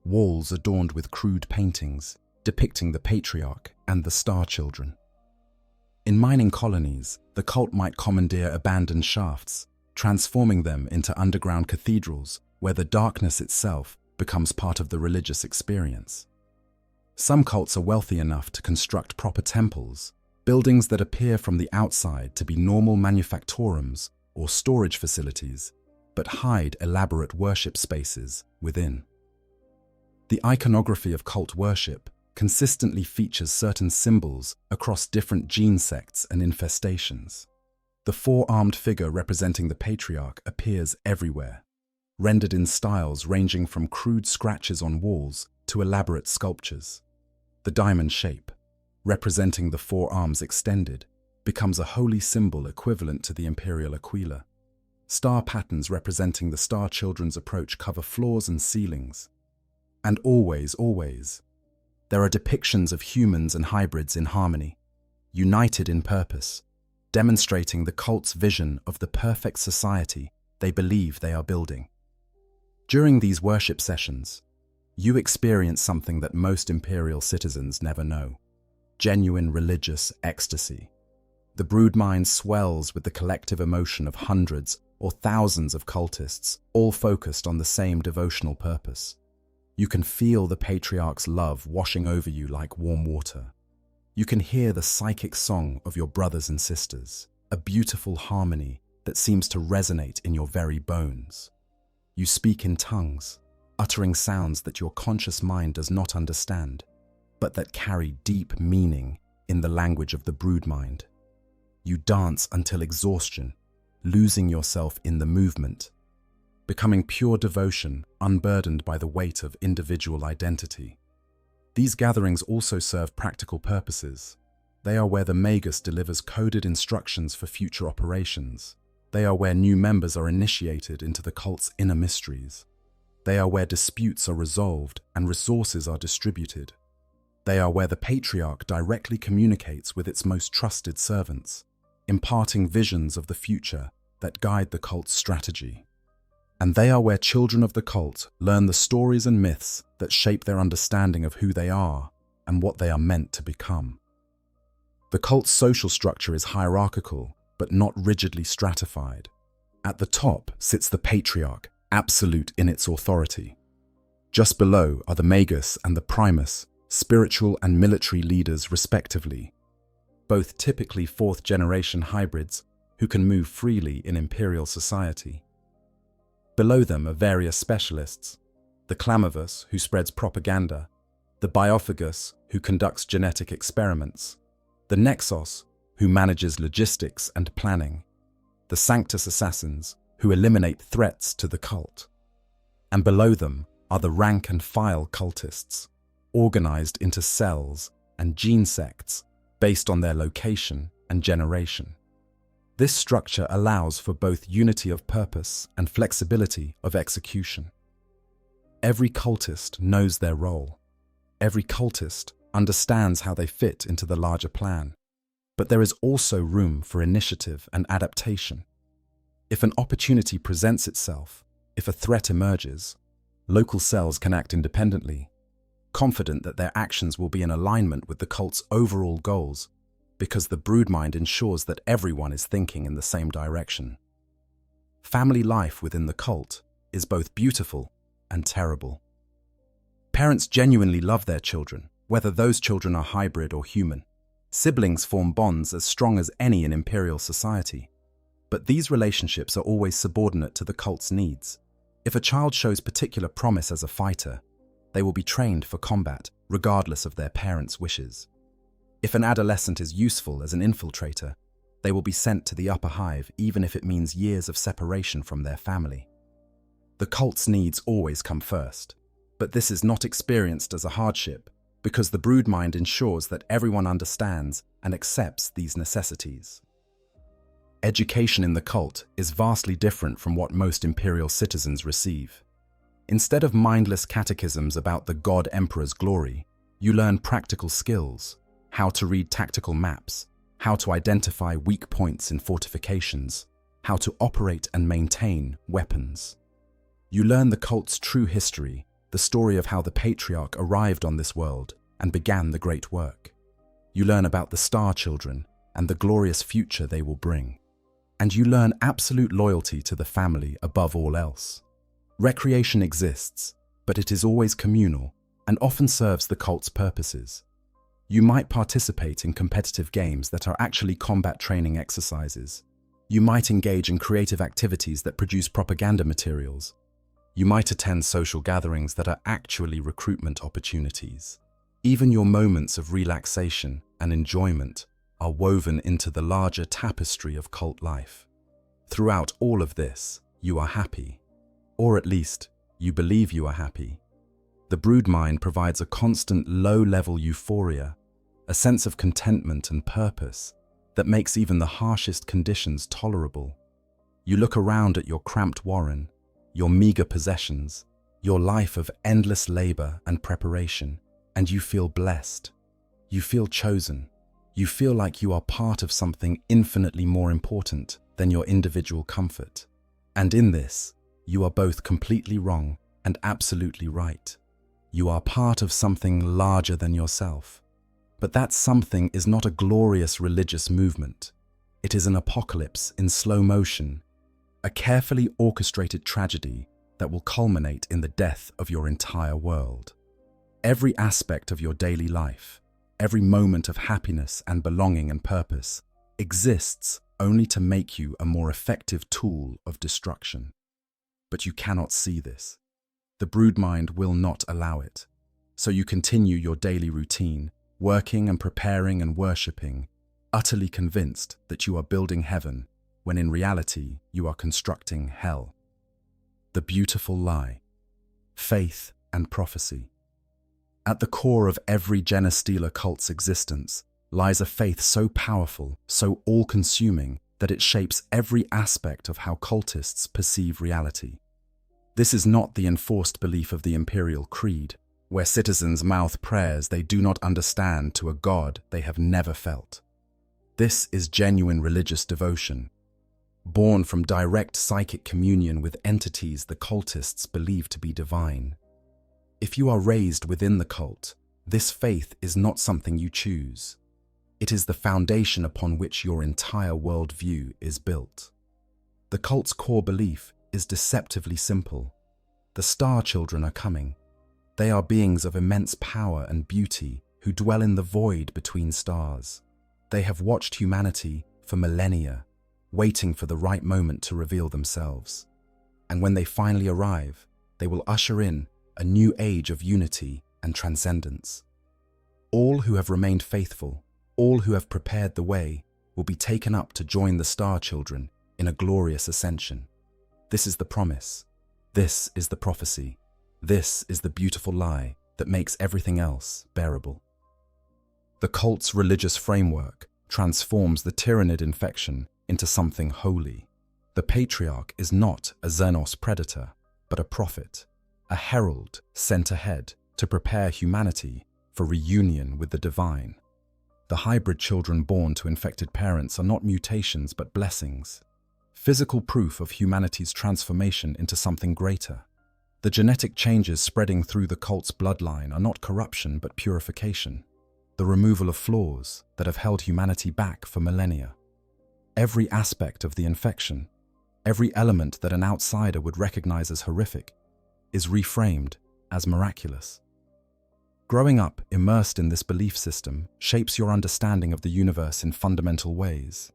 walls adorned with crude paintings depicting the patriarch and the star children. In mining colonies, the cult might commandeer abandoned shafts, transforming them into underground cathedrals where the darkness itself becomes part of the religious experience. Some cults are wealthy enough to construct proper temples, buildings that appear from the outside to be normal manufactorums or storage facilities, but hide elaborate worship spaces within. The iconography of cult worship consistently features certain symbols across different gene sects and infestations. The 4-armed figure representing the patriarch appears everywhere. rendered in styles ranging from crude scratches on walls to elaborate sculptures. The diamond shape, representing the four arms extended, becomes a holy symbol equivalent to the imperial aquila. Star patterns representing the Star Children's approach cover floors and ceilings. And always, there are depictions of humans and hybrids in harmony, united in purpose, demonstrating the cult's vision of the perfect society they believe they are building. During these worship sessions, you experience something that most imperial citizens never know: genuine religious ecstasy. The broodmind swells with the collective emotion of hundreds or thousands of cultists, all focused on the same devotional purpose. You can feel the patriarch's love washing over you like warm water. You can hear the psychic song of your brothers and sisters, a beautiful harmony that seems to resonate in your very bones. You speak in tongues, uttering sounds that your conscious mind does not understand, but that carry deep meaning in the language of the broodmind. You dance until exhaustion, losing yourself in the movement, becoming pure devotion unburdened by the weight of individual identity. These gatherings also serve practical purposes. They are where the Magus delivers coded instructions for future operations. They are where new members are initiated into the cult's inner mysteries. They are where disputes are resolved and resources are distributed. They are where the patriarch directly communicates with its most trusted servants, imparting visions of the future that guide the cult's strategy. And they are where children of the cult learn the stories and myths that shape their understanding of who they are and what they are meant to become. The cult's social structure is hierarchical, but not rigidly stratified. At the top sits the patriarch, absolute in its authority. Just below are the Magus and the Primus, spiritual and military leaders respectively, both typically fourth-generation hybrids who can move freely in imperial society. Below them are various specialists: the Clamavus, who spreads propaganda; the Biophagus, who conducts genetic experiments; the Nexos, who manages logistics and planning; the Sanctus Assassins, who eliminate threats to the cult. And below them are the rank-and-file cultists, organized into cells and gene sects based on their location and generation. This structure allows for both unity of purpose and flexibility of execution. Every cultist knows their role. Every cultist understands how they fit into the larger plan. But there is also room for initiative and adaptation. If an opportunity presents itself, if a threat emerges, local cells can act independently, confident that their actions will be in alignment with the cult's overall goals, because the broodmind ensures that everyone is thinking in the same direction. Family life within the cult is both beautiful and terrible. Parents genuinely love their children, whether those children are hybrid or human. Siblings form bonds as strong as any in imperial society. But these relationships are always subordinate to the cult's needs. If a child shows particular promise as a fighter, they will be trained for combat, regardless of their parents' wishes. If an adolescent is useful as an infiltrator, they will be sent to the upper hive even if it means years of separation from their family. The cult's needs always come first, but this is not experienced as a hardship because the broodmind ensures that everyone understands and accepts these necessities. Education in the cult is vastly different from what most imperial citizens receive. Instead of mindless catechisms about the God Emperor's glory, you learn practical skills: how to read tactical maps, how to identify weak points in fortifications, how to operate and maintain weapons. You learn the cult's true history, the story of how the patriarch arrived on this world and began the great work. You learn about the Star Children and the glorious future they will bring. And you learn absolute loyalty to the family above all else. Recreation exists, but it is always communal and often serves the cult's purposes. You might participate in competitive games that are actually combat training exercises. You might engage in creative activities that produce propaganda materials. You might attend social gatherings that are actually recruitment opportunities. Even your moments of relaxation and enjoyment are woven into the larger tapestry of cult life. Throughout all of this, you are happy. Or at least, you believe you are happy. The broodmind provides a constant low-level euphoria, a sense of contentment and purpose that makes even the harshest conditions tolerable. You look around at your cramped warren, your meager possessions, your life of endless labor and preparation, and you feel blessed. You feel chosen. You feel like you are part of something infinitely more important than your individual comfort. And in this, you are both completely wrong and absolutely right. You are part of something larger than yourself. But that something is not a glorious religious movement. It is an apocalypse in slow motion, a carefully orchestrated tragedy that will culminate in the death of your entire world. Every aspect of your daily life, every moment of happiness and belonging and purpose, exists only to make you a more effective tool of destruction. But you cannot see this. The broodmind will not allow it. So you continue your daily routine, working and preparing and worshipping, utterly convinced that you are building heaven, when in reality you are constructing hell. The beautiful lie. Faith and prophecy. At the core of every Genestealer cult's existence lies a faith so powerful, so all-consuming, that it shapes every aspect of how cultists perceive reality. This is not the enforced belief of the Imperial Creed, where citizens mouth prayers they do not understand to a god they have never felt. This is genuine religious devotion, born from direct psychic communion with entities the cultists believe to be divine. If you are raised within the cult, this faith is not something you choose. It is the foundation upon which your entire worldview is built. The cult's core belief is deceptively simple. The Star Children are coming. They are beings of immense power and beauty who dwell in the void between stars. They have watched humanity for millennia, waiting for the right moment to reveal themselves. And when they finally arrive, they will usher in a new age of unity and transcendence. All who have remained faithful, all who have prepared the way, will be taken up to join the Star Children in a glorious ascension. This is the promise. This is the prophecy. This is the beautiful lie that makes everything else bearable. The cult's religious framework transforms the Tyranid infection into something holy. The Patriarch is not a Xenos predator, but a prophet, a herald sent ahead to prepare humanity for reunion with the divine. The hybrid children born to infected parents are not mutations but blessings, physical proof of humanity's transformation into something greater. The genetic changes spreading through the cult's bloodline are not corruption but purification, the removal of flaws that have held humanity back for millennia. Every aspect of the infection, every element that an outsider would recognize as horrific, is reframed as miraculous. Growing up immersed in this belief system shapes your understanding of the universe in fundamental ways.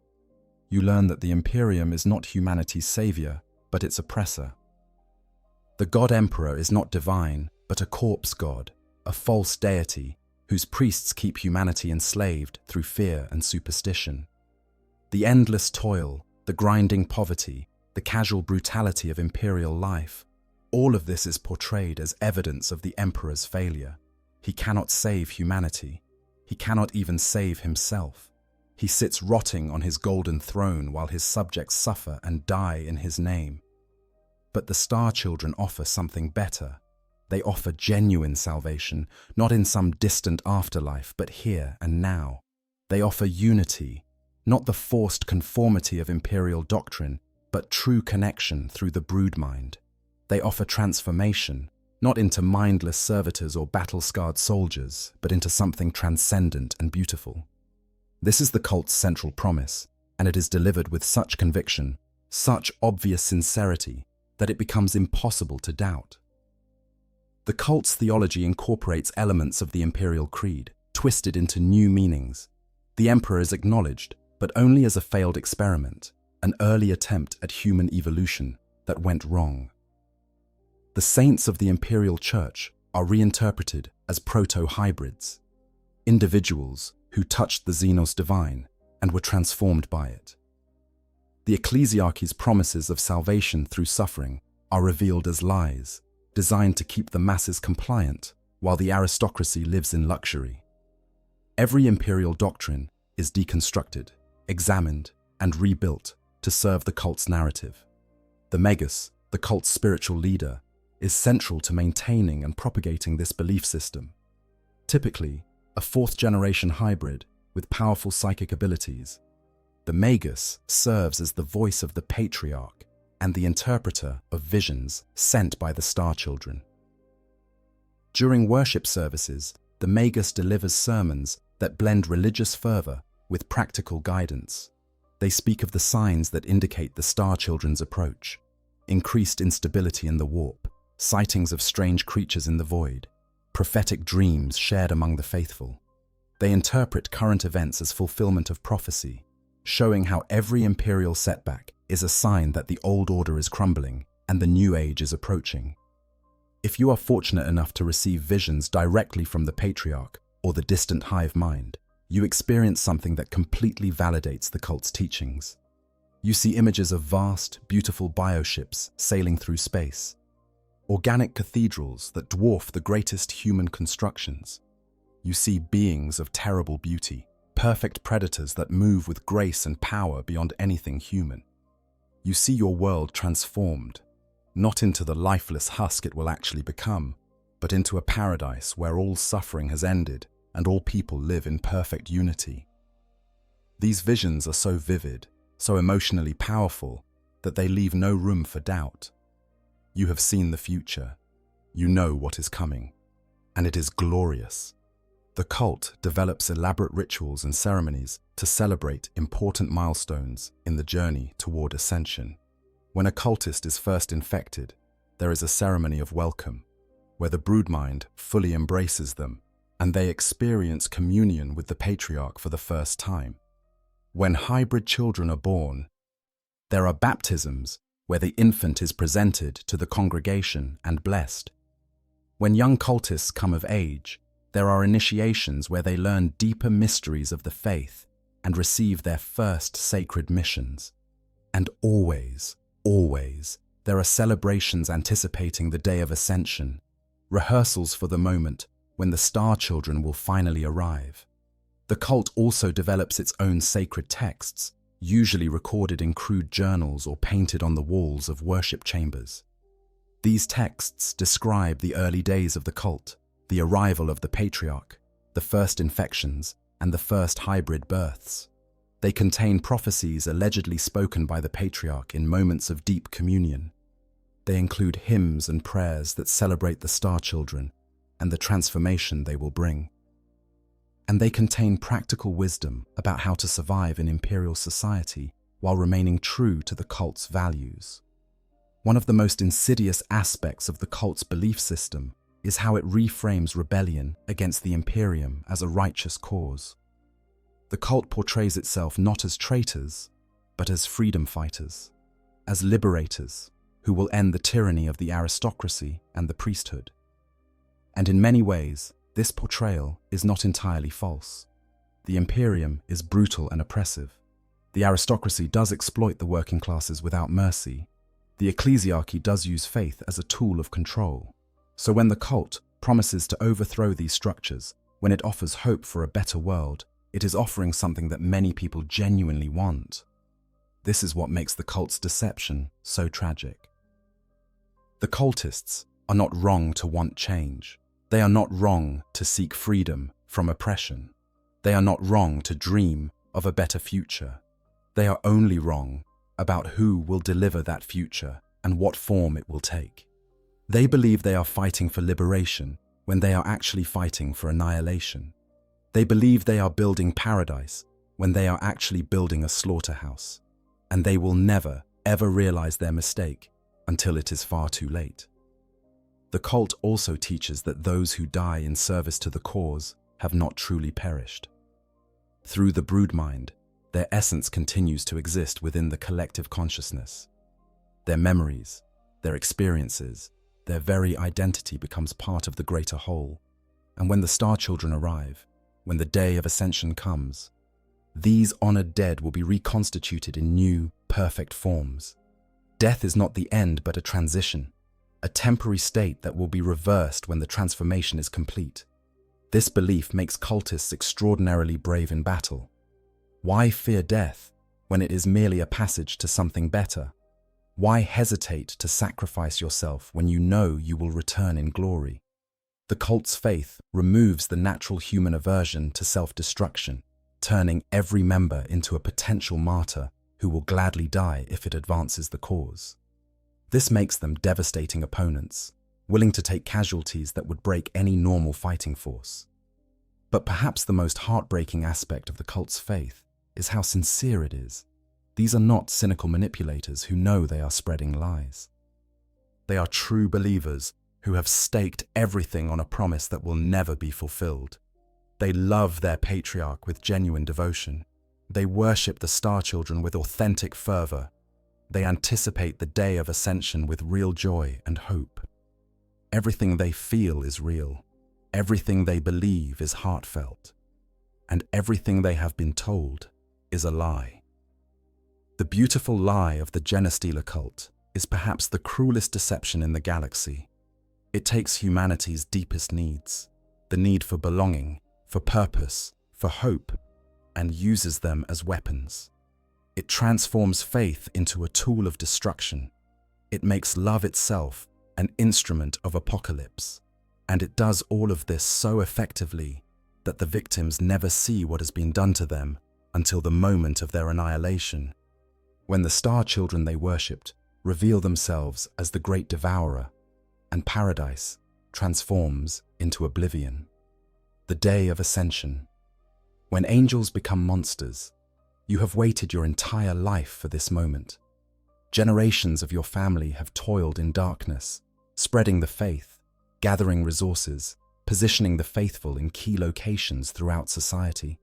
You learn that the Imperium is not humanity's savior, but its oppressor. The God Emperor is not divine, but a corpse god, a false deity whose priests keep humanity enslaved through fear and superstition. The endless toil, the grinding poverty, the casual brutality of imperial life, all of this is portrayed as evidence of the Emperor's failure. He cannot save humanity. He cannot even save himself. He sits rotting on his golden throne while his subjects suffer and die in his name. But the Star Children offer something better. They offer genuine salvation, not in some distant afterlife, but here and now. They offer unity, not the forced conformity of imperial doctrine, but true connection through the broodmind. They offer transformation, not into mindless servitors or battle-scarred soldiers, but into something transcendent and beautiful. This is the cult's central promise, and it is delivered with such conviction, such obvious sincerity, that it becomes impossible to doubt. The cult's theology incorporates elements of the Imperial Creed, twisted into new meanings. The Emperor is acknowledged, but only as a failed experiment, an early attempt at human evolution that went wrong. The saints of the Imperial Church are reinterpreted as proto-hybrids, individuals who touched the Xenos divine and were transformed by it. The ecclesiarchy's promises of salvation through suffering are revealed as lies, designed to keep the masses compliant while the aristocracy lives in luxury. Every imperial doctrine is deconstructed, examined, and rebuilt to serve the cult's narrative. The Magus, the cult's spiritual leader, is central to maintaining and propagating this belief system. Typically, a fourth-generation hybrid with powerful psychic abilities, the Magus serves as the voice of the patriarch and the interpreter of visions sent by the Star Children. During worship services, the Magus delivers sermons that blend religious fervor with practical guidance. They speak of the signs that indicate the Star Children's approach: increased instability in the warp, sightings of strange creatures in the void, prophetic dreams shared among the faithful. They interpret current events as fulfillment of prophecy, showing how every imperial setback is a sign that the old order is crumbling and the new age is approaching. If you are fortunate enough to receive visions directly from the patriarch or the distant hive mind, you experience something that completely validates the cult's teachings. You see images of vast, beautiful bioships sailing through space, organic cathedrals that dwarf the greatest human constructions. You see beings of terrible beauty, perfect predators that move with grace and power beyond anything human. You see your world transformed, not into the lifeless husk it will actually become, but into a paradise where all suffering has ended and all people live in perfect unity. These visions are so vivid, so emotionally powerful, that they leave no room for doubt. You have seen the future. You know what is coming, and it is glorious. The cult develops elaborate rituals and ceremonies to celebrate important milestones in the journey toward ascension. When a cultist is first infected, there is a ceremony of welcome, where the broodmind fully embraces them, and they experience communion with the patriarch for the first time. When hybrid children are born, there are baptisms where the infant is presented to the congregation and blessed. When young cultists come of age, there are initiations where they learn deeper mysteries of the faith and receive their first sacred missions. And always, there are celebrations anticipating the day of ascension, rehearsals for the moment when the Star Children will finally arrive. The cult also develops its own sacred texts, usually recorded in crude journals or painted on the walls of worship chambers. These texts describe the early days of the cult, the arrival of the patriarch, the first infections, and the first hybrid births. They contain prophecies allegedly spoken by the patriarch in moments of deep communion. They include hymns and prayers that celebrate the Star Children and the transformation they will bring. And they contain practical wisdom about how to survive in imperial society while remaining true to the cult's values. One of the most insidious aspects of the cult's belief system is how it reframes rebellion against the Imperium as a righteous cause. The cult portrays itself not as traitors, but as freedom fighters, as liberators who will end the tyranny of the aristocracy and the priesthood. And in many ways, this portrayal is not entirely false. The Imperium is brutal and oppressive. The aristocracy does exploit the working classes without mercy. The ecclesiarchy does use faith as a tool of control. So when the cult promises to overthrow these structures, when it offers hope for a better world, it is offering something that many people genuinely want. This is what makes the cult's deception so tragic. The cultists are not wrong to want change. They are not wrong to seek freedom from oppression. They are not wrong to dream of a better future. They are only wrong about who will deliver that future and what form it will take. They believe they are fighting for liberation when they are actually fighting for annihilation. They believe they are building paradise when they are actually building a slaughterhouse. And they will never, ever realize their mistake until it is far too late. The cult also teaches that those who die in service to the cause have not truly perished. Through the broodmind, their essence continues to exist within the collective consciousness. Their memories, their experiences, their very identity becomes part of the greater whole. And when the Star Children arrive, when the day of ascension comes, these honored dead will be reconstituted in new, perfect forms. Death is not the end but a transition, a temporary state that will be reversed when the transformation is complete. This belief makes cultists extraordinarily brave in battle. Why fear death when it is merely a passage to something better? Why hesitate to sacrifice yourself when you know you will return in glory? The cult's faith removes the natural human aversion to self-destruction, turning every member into a potential martyr who will gladly die if it advances the cause. This makes them devastating opponents, willing to take casualties that would break any normal fighting force. But perhaps the most heartbreaking aspect of the cult's faith is how sincere it is. These are not cynical manipulators who know they are spreading lies. They are true believers who have staked everything on a promise that will never be fulfilled. They love their patriarch with genuine devotion. They worship the Star Children with authentic fervor. They anticipate the day of ascension with real joy and hope. Everything they feel is real. Everything they believe is heartfelt. And everything they have been told is a lie. The beautiful lie of the Genestealer cult is perhaps the cruelest deception in the galaxy. It takes humanity's deepest needs, the need for belonging, for purpose, for hope, and uses them as weapons. It transforms faith into a tool of destruction. It makes love itself an instrument of apocalypse. And it does all of this so effectively that the victims never see what has been done to them until the moment of their annihilation, when the Star Children they worshipped reveal themselves as the great devourer, and paradise transforms into oblivion. The day of ascension. When angels become monsters, you have waited your entire life for this moment. Generations of your family have toiled in darkness, spreading the faith, gathering resources, positioning the faithful in key locations throughout society.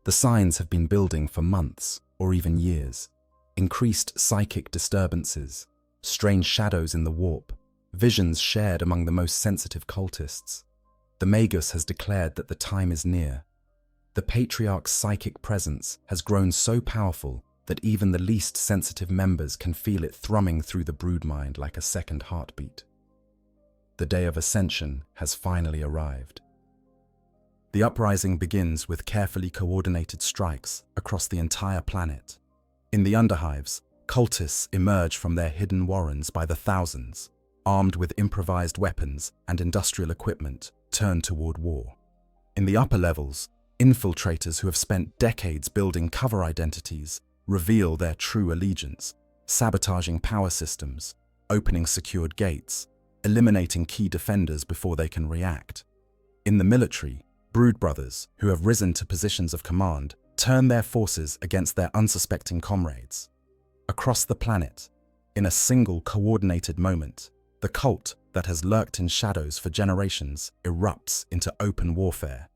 The signs have been building for months or even years. Increased psychic disturbances, strange shadows in the warp, visions shared among the most sensitive cultists. The Magus has declared that the time is near. The Patriarch's psychic presence has grown so powerful that even the least sensitive members can feel it thrumming through the broodmind like a second heartbeat. The day of ascension has finally arrived. The uprising begins with carefully coordinated strikes across the entire planet. In the underhives, cultists emerge from their hidden warrens by the thousands, armed with improvised weapons and industrial equipment turned toward war. In the upper levels, infiltrators who have spent decades building cover identities reveal their true allegiance, sabotaging power systems, opening secured gates, eliminating key defenders before they can react. In the military, brood brothers who have risen to positions of command turn their forces against their unsuspecting comrades. Across the planet, in a single coordinated moment, the cult that has lurked in shadows for generations erupts into open warfare.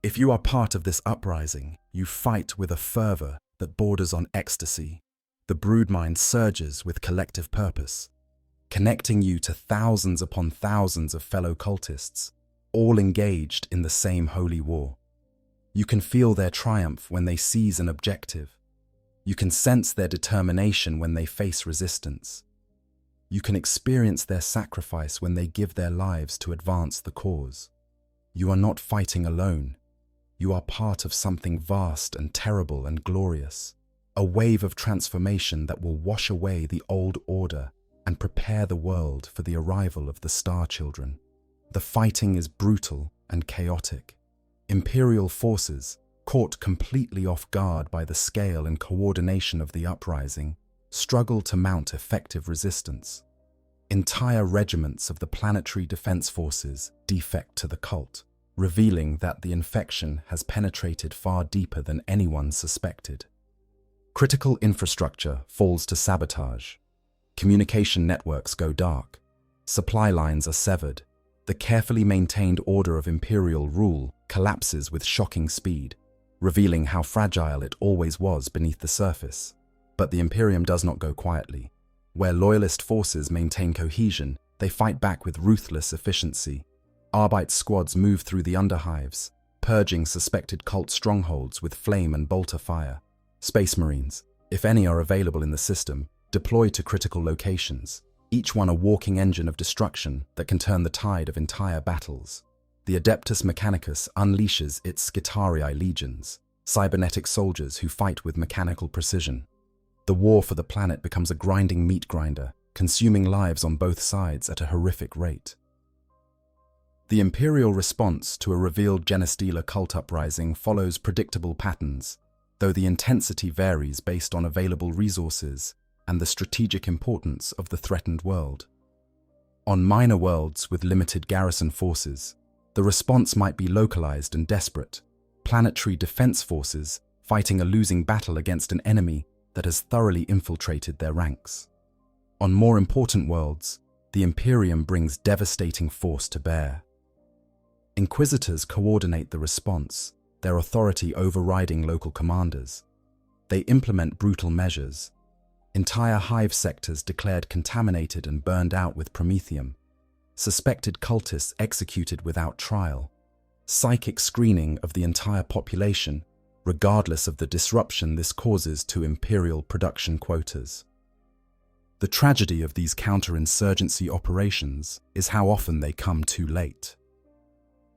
If you are part of this uprising, you fight with a fervor that borders on ecstasy. The broodmind surges with collective purpose, connecting you to thousands upon thousands of fellow cultists, all engaged in the same holy war. You can feel their triumph when they seize an objective. You can sense their determination when they face resistance. You can experience their sacrifice when they give their lives to advance the cause. You are not fighting alone. You are part of something vast and terrible and glorious, a wave of transformation that will wash away the old order and prepare the world for the arrival of the Star Children. The fighting is brutal and chaotic. Imperial forces, caught completely off guard by the scale and coordination of the uprising, struggle to mount effective resistance. Entire regiments of the planetary defense forces defect to the cult, revealing that the infection has penetrated far deeper than anyone suspected. Critical infrastructure falls to sabotage. Communication networks go dark. Supply lines are severed. The carefully maintained order of imperial rule collapses with shocking speed, revealing how fragile it always was beneath the surface. But the Imperium does not go quietly. Where loyalist forces maintain cohesion, they fight back with ruthless efficiency. Arbite squads move through the underhives, purging suspected cult strongholds with flame and bolter fire. Space Marines, if any are available in the system, deployed to critical locations, each one a walking engine of destruction that can turn the tide of entire battles. The Adeptus Mechanicus unleashes its Skitarii legions, cybernetic soldiers who fight with mechanical precision. The war for the planet becomes a grinding meat grinder, consuming lives on both sides at a horrific rate. The Imperial response to a revealed Genestealer cult uprising follows predictable patterns, though the intensity varies based on available resources and the strategic importance of the threatened world. On minor worlds with limited garrison forces, the response might be localized and desperate, planetary defense forces fighting a losing battle against an enemy that has thoroughly infiltrated their ranks. On more important worlds, the Imperium brings devastating force to bear. Inquisitors coordinate the response, their authority overriding local commanders. They implement brutal measures. Entire hive sectors declared contaminated and burned out with promethium. Suspected cultists executed without trial. Psychic screening of the entire population, regardless of the disruption this causes to Imperial production quotas. The tragedy of these counterinsurgency operations is how often they come too late.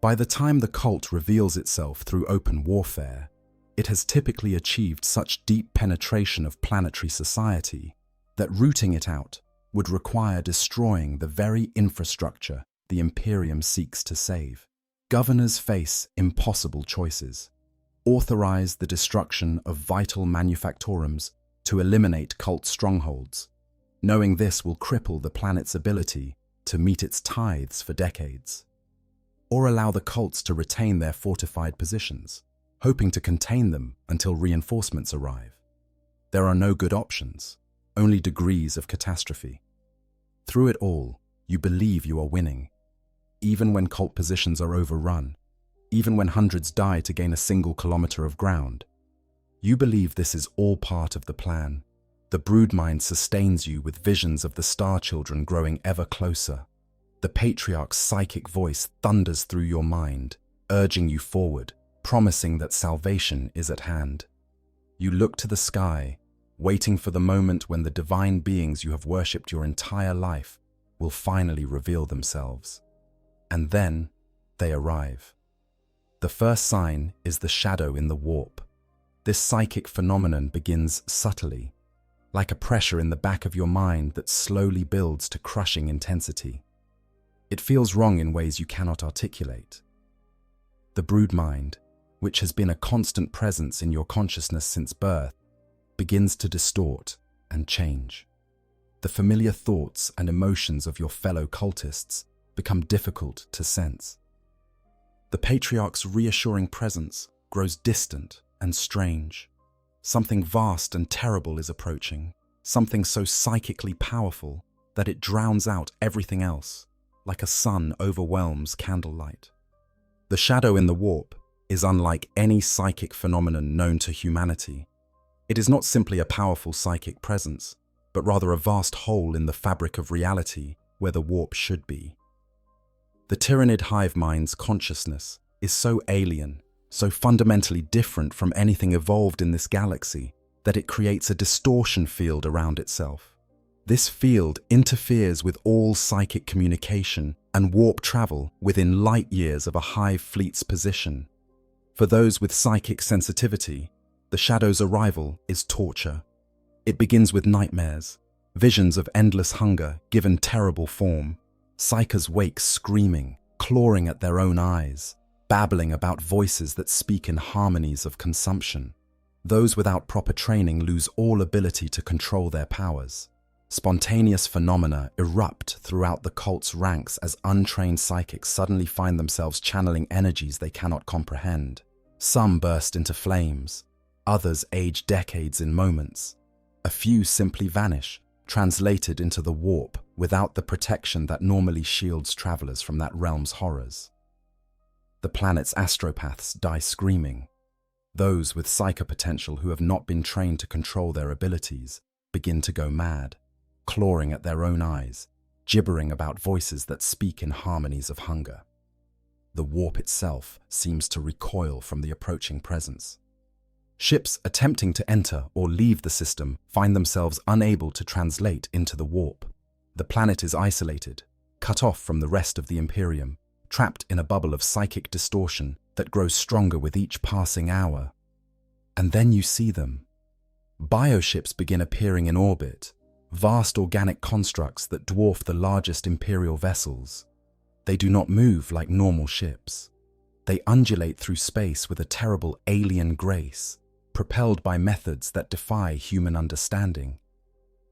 By the time the cult reveals itself through open warfare, it has typically achieved such deep penetration of planetary society that rooting it out would require destroying the very infrastructure the Imperium seeks to save. Governors face impossible choices. Authorize the destruction of vital manufactorums to eliminate cult strongholds. Knowing this will cripple the planet's ability to meet its tithes for decades. Or allow the cults to retain their fortified positions, hoping to contain them until reinforcements arrive. There are no good options, only degrees of catastrophe. Through it all, you believe you are winning. Even when cult positions are overrun, even when hundreds die to gain a single kilometer of ground, you believe this is all part of the plan. The broodmind sustains you with visions of the star children growing ever closer. The patriarch's psychic voice thunders through your mind, urging you forward, promising that salvation is at hand. You look to the sky, waiting for the moment when the divine beings you have worshipped your entire life will finally reveal themselves. And then they arrive. The first sign is the shadow in the warp. This psychic phenomenon begins subtly, like a pressure in the back of your mind that slowly builds to crushing intensity. It feels wrong in ways you cannot articulate. The brood mind, which has been a constant presence in your consciousness since birth, begins to distort and change. The familiar thoughts and emotions of your fellow cultists become difficult to sense. The patriarch's reassuring presence grows distant and strange. Something vast and terrible is approaching, something so psychically powerful that it drowns out everything else, like a sun overwhelms candlelight. The shadow in the warp is unlike any psychic phenomenon known to humanity. It is not simply a powerful psychic presence, but rather a vast hole in the fabric of reality where the warp should be. The Tyranid hive mind's consciousness is so alien, so fundamentally different from anything evolved in this galaxy, that it creates a distortion field around itself. This field interferes with all psychic communication and warp travel within light years of a hive fleet's position. For those with psychic sensitivity, the shadow's arrival is torture. It begins with nightmares, visions of endless hunger given terrible form. Psychers wake screaming, clawing at their own eyes, babbling about voices that speak in harmonies of consumption. Those without proper training lose all ability to control their powers. Spontaneous phenomena erupt throughout the cult's ranks as untrained psychics suddenly find themselves channeling energies they cannot comprehend. Some burst into flames, others age decades in moments. A few simply vanish, translated into the warp without the protection that normally shields travelers from that realm's horrors. The planet's astropaths die screaming. Those with psychopotential who have not been trained to control their abilities begin to go mad, clawing at their own eyes, gibbering about voices that speak in harmonies of hunger. The warp itself seems to recoil from the approaching presence. Ships attempting to enter or leave the system find themselves unable to translate into the warp. The planet is isolated, cut off from the rest of the Imperium, trapped in a bubble of psychic distortion that grows stronger with each passing hour. And then you see them. Bioships begin appearing in orbit, vast organic constructs that dwarf the largest Imperial vessels. They do not move like normal ships. They undulate through space with a terrible alien grace, propelled by methods that defy human understanding.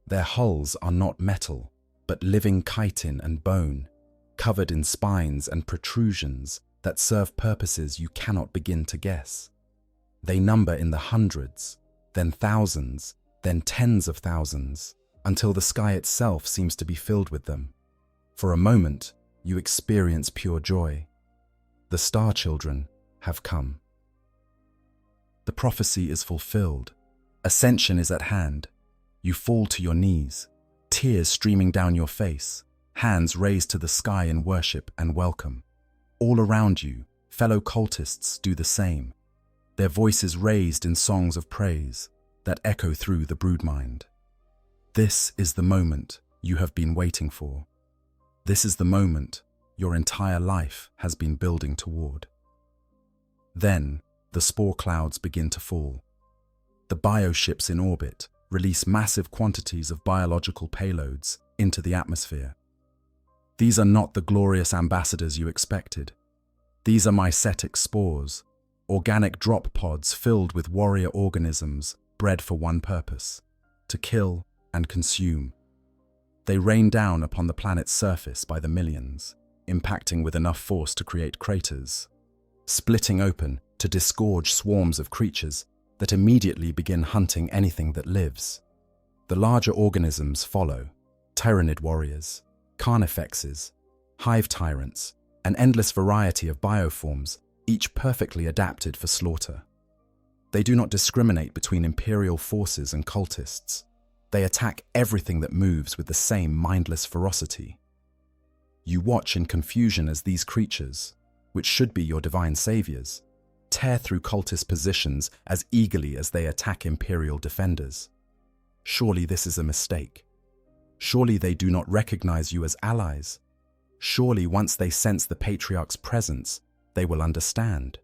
Their hulls are not metal, but living chitin and bone, covered in spines and protrusions that serve purposes you cannot begin to guess. They number in the hundreds, then thousands, then tens of thousands, until the sky itself seems to be filled with them. For a moment, you experience pure joy. The Star Children have come. The prophecy is fulfilled. Ascension is at hand. You fall to your knees, tears streaming down your face, hands raised to the sky in worship and welcome. All around you, fellow cultists do the same, their voices raised in songs of praise that echo through the broodmind. This is the moment you have been waiting for. This is the moment your entire life has been building toward. Then, the spore clouds begin to fall. The bioships in orbit release massive quantities of biological payloads into the atmosphere. These are not the glorious ambassadors you expected. These are mycetic spores, organic drop pods filled with warrior organisms bred for one purpose: to kill and consume. They rain down upon the planet's surface by the millions, impacting with enough force to create craters, splitting open to disgorge swarms of creatures that immediately begin hunting anything that lives. The larger organisms follow: Tyranid warriors, carnifexes, hive tyrants, an endless variety of bioforms, each perfectly adapted for slaughter. They do not discriminate between Imperial forces and cultists. They attack everything that moves with the same mindless ferocity. You watch in confusion as these creatures, which should be your divine saviors, tear through cultist positions as eagerly as they attack Imperial defenders. Surely this is a mistake. Surely they do not recognize you as allies. Surely once they sense the Patriarch's presence, they will understand.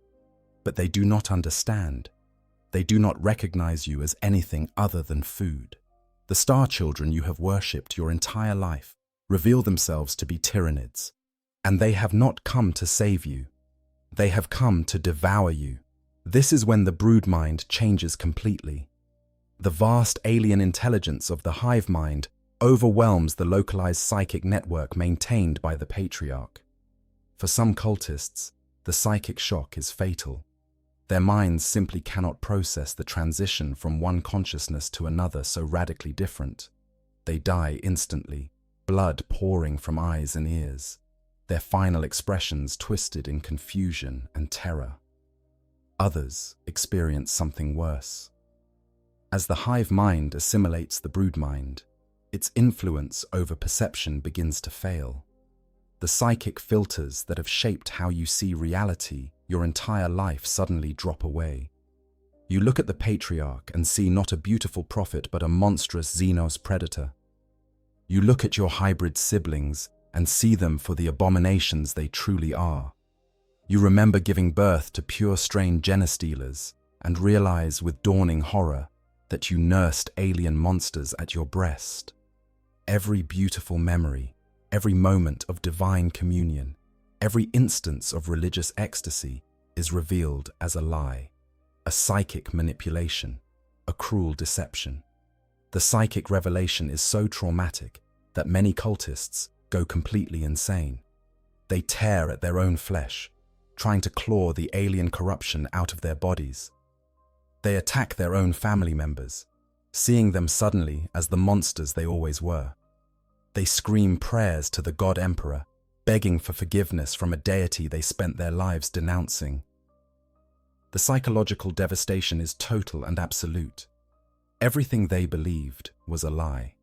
But they do not understand. They do not recognize you as anything other than food. The Star Children you have worshipped your entire life reveal themselves to be Tyranids, and they have not come to save you. They have come to devour you. This is when the brood mind changes completely. The vast alien intelligence of the hive mind overwhelms the localized psychic network maintained by the Patriarch. For some cultists, the psychic shock is fatal. Their minds simply cannot process the transition from one consciousness to another so radically different. They die instantly, blood pouring from eyes and ears, their final expressions twisted in confusion and terror. Others experience something worse. As the hive mind assimilates the brood mind, its influence over perception begins to fail. The psychic filters that have shaped how you see reality your entire life suddenly drop away. You look at the Patriarch and see not a beautiful prophet but a monstrous Xenos predator. You look at your hybrid siblings and see them for the abominations they truly are. You remember giving birth to pure-strain genestealers and realize with dawning horror that you nursed alien monsters at your breast. Every beautiful memory, every moment of divine communion, every instance of religious ecstasy is revealed as a lie, a psychic manipulation, a cruel deception. The psychic revelation is so traumatic that many cultists go completely insane. They tear at their own flesh, trying to claw the alien corruption out of their bodies. They attack their own family members, seeing them suddenly as the monsters they always were. They scream prayers to the God Emperor, begging for forgiveness from a deity they spent their lives denouncing. The psychological devastation is total and absolute. Everything they believed was a lie.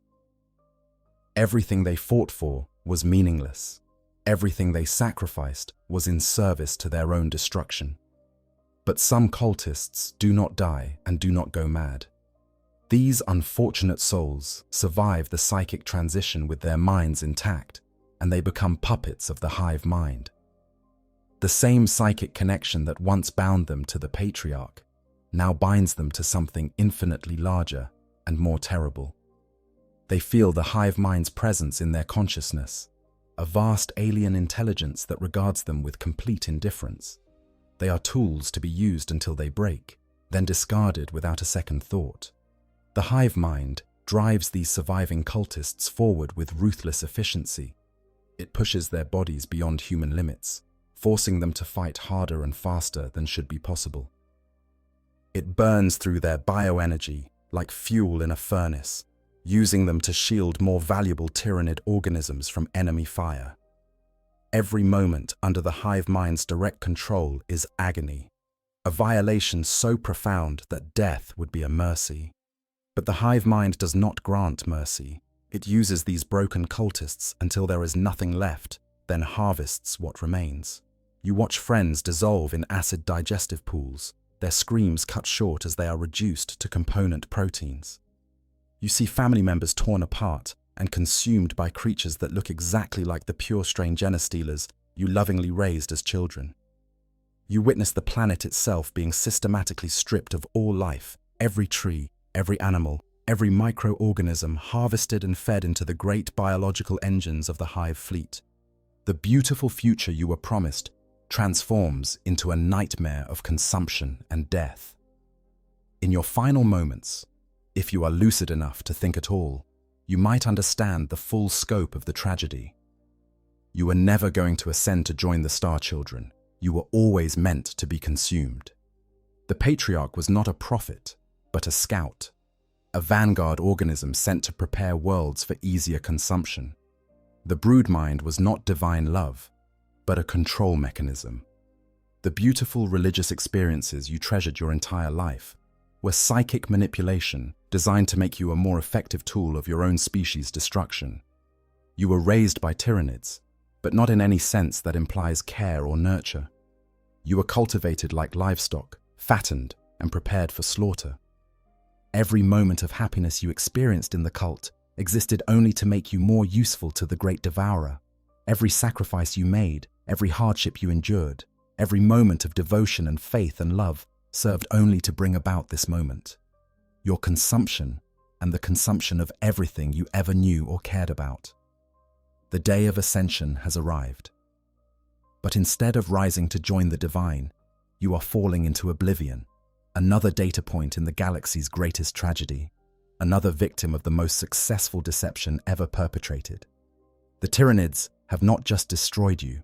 Everything they fought for was meaningless. Everything they sacrificed was in service to their own destruction. But some cultists do not die and do not go mad. These unfortunate souls survive the psychic transition with their minds intact, and they become puppets of the hive mind. The same psychic connection that once bound them to the patriarch now binds them to something infinitely larger and more terrible. They feel the hive mind's presence in their consciousness, a vast alien intelligence that regards them with complete indifference. They are tools to be used until they break, then discarded without a second thought. The hive mind drives these surviving cultists forward with ruthless efficiency. It pushes their bodies beyond human limits, forcing them to fight harder and faster than should be possible. It burns through their bioenergy like fuel in a furnace, using them to shield more valuable Tyranid organisms from enemy fire. Every moment under the hive mind's direct control is agony, a violation so profound that death would be a mercy. But the hive mind does not grant mercy. It uses these broken cultists until there is nothing left, then harvests what remains. You watch friends dissolve in acid digestive pools, their screams cut short as they are reduced to component proteins. You see family members torn apart and consumed by creatures that look exactly like the pure strain genestealers you lovingly raised as children. You witness the planet itself being systematically stripped of all life, every tree, every animal, every microorganism harvested and fed into the great biological engines of the hive fleet. The beautiful future you were promised transforms into a nightmare of consumption and death. In your final moments, if you are lucid enough to think at all, you might understand the full scope of the tragedy. You were never going to ascend to join the Star Children. You were always meant to be consumed. The Patriarch was not a prophet, but a scout, a vanguard organism sent to prepare worlds for easier consumption. The broodmind was not divine love, but a control mechanism. The beautiful religious experiences you treasured your entire life were psychic manipulation designed to make you a more effective tool of your own species' destruction. You were raised by Tyranids, but not in any sense that implies care or nurture. You were cultivated like livestock, fattened and prepared for slaughter. Every moment of happiness you experienced in the cult existed only to make you more useful to the great devourer. Every sacrifice you made, every hardship you endured, every moment of devotion and faith and love served only to bring about this moment. Your consumption and the consumption of everything you ever knew or cared about. The day of ascension has arrived. But instead of rising to join the divine, you are falling into oblivion, another data point in the galaxy's greatest tragedy, another victim of the most successful deception ever perpetrated. The Tyranids have not just destroyed you,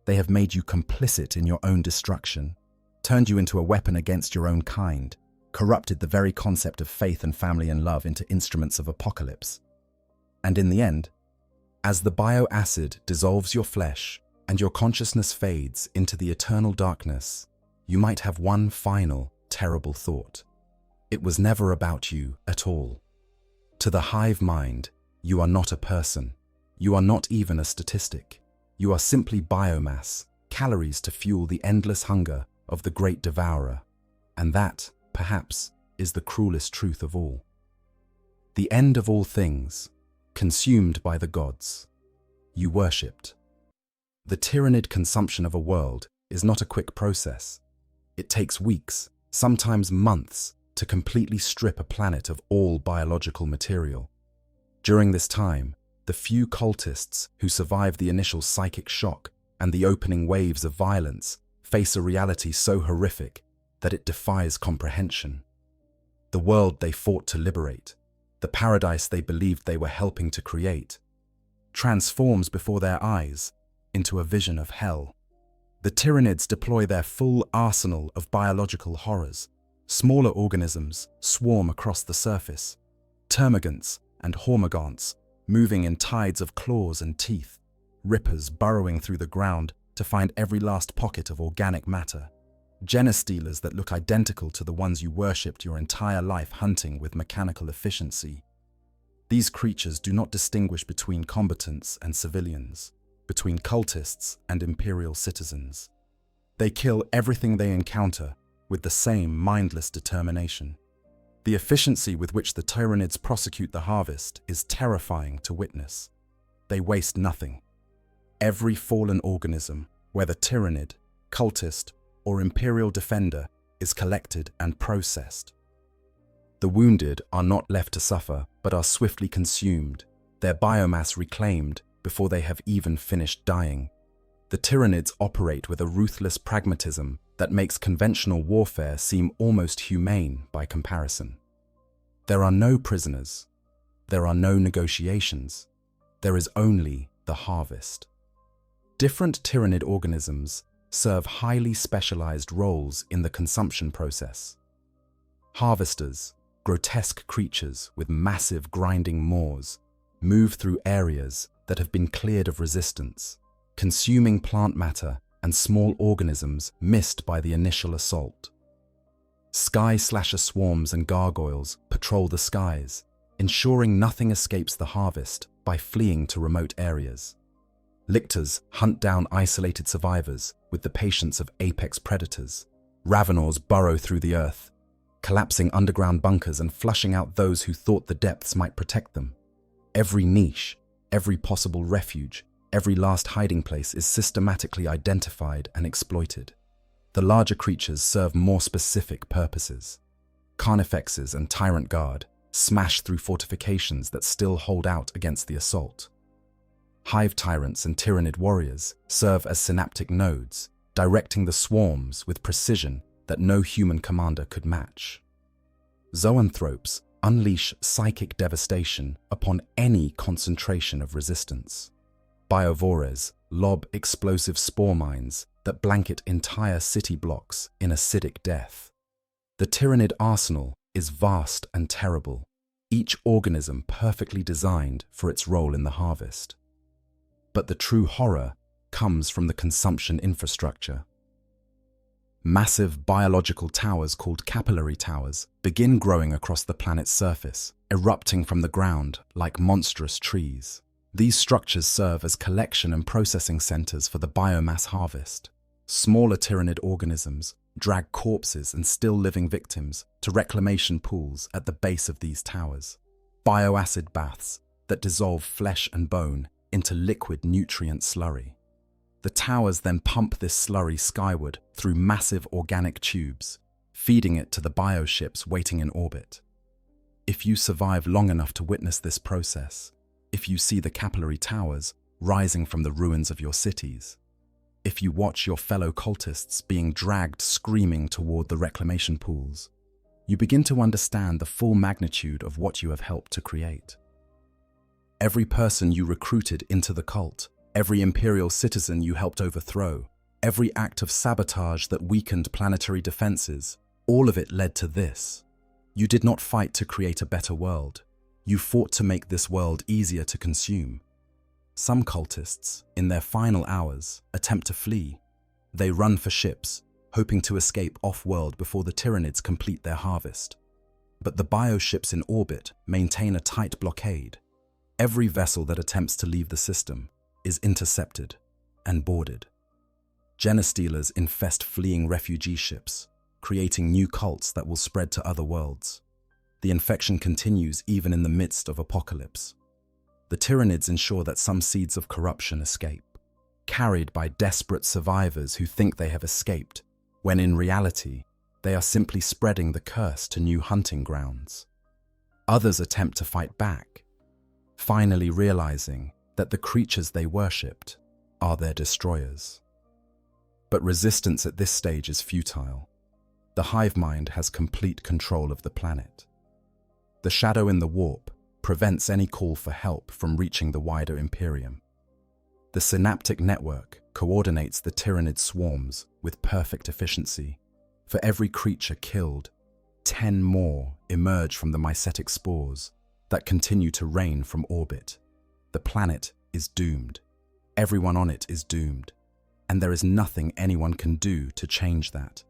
they have made you complicit in your own destruction, turned you into a weapon against your own kind, corrupted the very concept of faith and family and love into instruments of apocalypse. And in the end, as the bioacid dissolves your flesh and your consciousness fades into the eternal darkness, you might have one final, terrible thought. It was never about you at all. To the hive mind, you are not a person. You are not even a statistic. You are simply biomass, calories to fuel the endless hunger of the great devourer. And that, perhaps, is the cruelest truth of all. The end of all things, consumed by the gods, you worshipped. The Tyranid consumption of a world is not a quick process. It takes weeks, sometimes months, to completely strip a planet of all biological material. During this time, the few cultists who survive the initial psychic shock and the opening waves of violence face a reality so horrific that it defies comprehension. The world they fought to liberate, the paradise they believed they were helping to create, transforms before their eyes into a vision of hell. The Tyranids deploy their full arsenal of biological horrors. Smaller organisms swarm across the surface, termagants and hormagaunts moving in tides of claws and teeth, rippers burrowing through the ground to find every last pocket of organic matter, genestealers that look identical to the ones you worshipped your entire life hunting with mechanical efficiency. These creatures do not distinguish between combatants and civilians, between cultists and imperial citizens. They kill everything they encounter with the same mindless determination. The efficiency with which the Tyranids prosecute the harvest is terrifying to witness. They waste nothing. Every fallen organism, whether Tyranid, cultist, or Imperial defender, is collected and processed. The wounded are not left to suffer, but are swiftly consumed, their biomass reclaimed before they have even finished dying. The Tyranids operate with a ruthless pragmatism that makes conventional warfare seem almost humane by comparison. There are no prisoners. There are no negotiations. There is only the harvest. Different Tyranid organisms serve highly specialized roles in the consumption process. Harvesters, grotesque creatures with massive grinding maws, move through areas that have been cleared of resistance, consuming plant matter and small organisms missed by the initial assault. Sky slasher swarms and gargoyles patrol the skies, ensuring nothing escapes the harvest by fleeing to remote areas. Lictors hunt down isolated survivors with the patience of apex predators. Ravenors burrow through the earth, collapsing underground bunkers and flushing out those who thought the depths might protect them. Every niche, every possible refuge, every last hiding place is systematically identified and exploited. The larger creatures serve more specific purposes. Carnifexes and Tyrant Guard smash through fortifications that still hold out against the assault. Hive Tyrants and Tyranid warriors serve as synaptic nodes, directing the swarms with precision that no human commander could match. Zoanthropes unleash psychic devastation upon any concentration of resistance. Biovores lob explosive spore mines that blanket entire city blocks in acidic death. The Tyranid arsenal is vast and terrible, each organism perfectly designed for its role in the harvest. But the true horror comes from the consumption infrastructure. Massive biological towers called capillary towers begin growing across the planet's surface, erupting from the ground like monstrous trees. These structures serve as collection and processing centers for the biomass harvest. Smaller Tyranid organisms drag corpses and still-living victims to reclamation pools at the base of these towers. Bioacid baths that dissolve flesh and bone into liquid nutrient slurry. The towers then pump this slurry skyward through massive organic tubes, feeding it to the bioships waiting in orbit. If you survive long enough to witness this process, if you see the capillary towers rising from the ruins of your cities, if you watch your fellow cultists being dragged screaming toward the reclamation pools, you begin to understand the full magnitude of what you have helped to create. Every person you recruited into the cult, every Imperial citizen you helped overthrow, every act of sabotage that weakened planetary defenses, all of it led to this. You did not fight to create a better world. You fought to make this world easier to consume. Some cultists, in their final hours, attempt to flee. They run for ships, hoping to escape off-world before the Tyranids complete their harvest. But the bioships in orbit maintain a tight blockade. Every vessel that attempts to leave the system is intercepted and boarded. Genestealers infest fleeing refugee ships, creating new cults that will spread to other worlds. The infection continues even in the midst of apocalypse. The Tyranids ensure that some seeds of corruption escape, carried by desperate survivors who think they have escaped, when in reality, they are simply spreading the curse to new hunting grounds. Others attempt to fight back, finally realizing that the creatures they worshipped are their destroyers. But resistance at this stage is futile. The hive mind has complete control of the planet. The shadow in the warp prevents any call for help from reaching the wider Imperium. The synaptic network coordinates the Tyranid swarms with perfect efficiency. For every creature killed, 10 more emerge from the mycetic spores that continue to rain from orbit. The planet is doomed. Everyone on it is doomed. And there is nothing anyone can do to change that.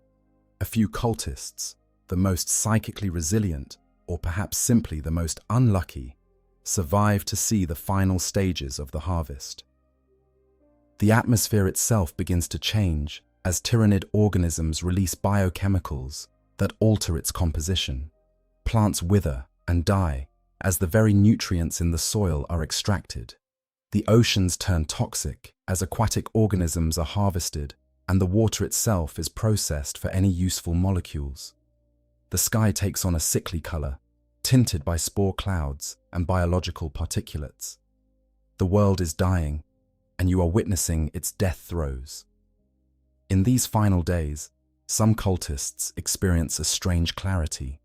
A few cultists, the most psychically resilient, or perhaps simply the most unlucky, survive to see the final stages of the harvest. The atmosphere itself begins to change as Tyranid organisms release biochemicals that alter its composition. Plants wither and die as the very nutrients in the soil are extracted. The oceans turn toxic as aquatic organisms are harvested, and the water itself is processed for any useful molecules. The sky takes on a sickly color, tinted by spore clouds and biological particulates. The world is dying, and you are witnessing its death throes. In these final days, some cultists experience a strange clarity.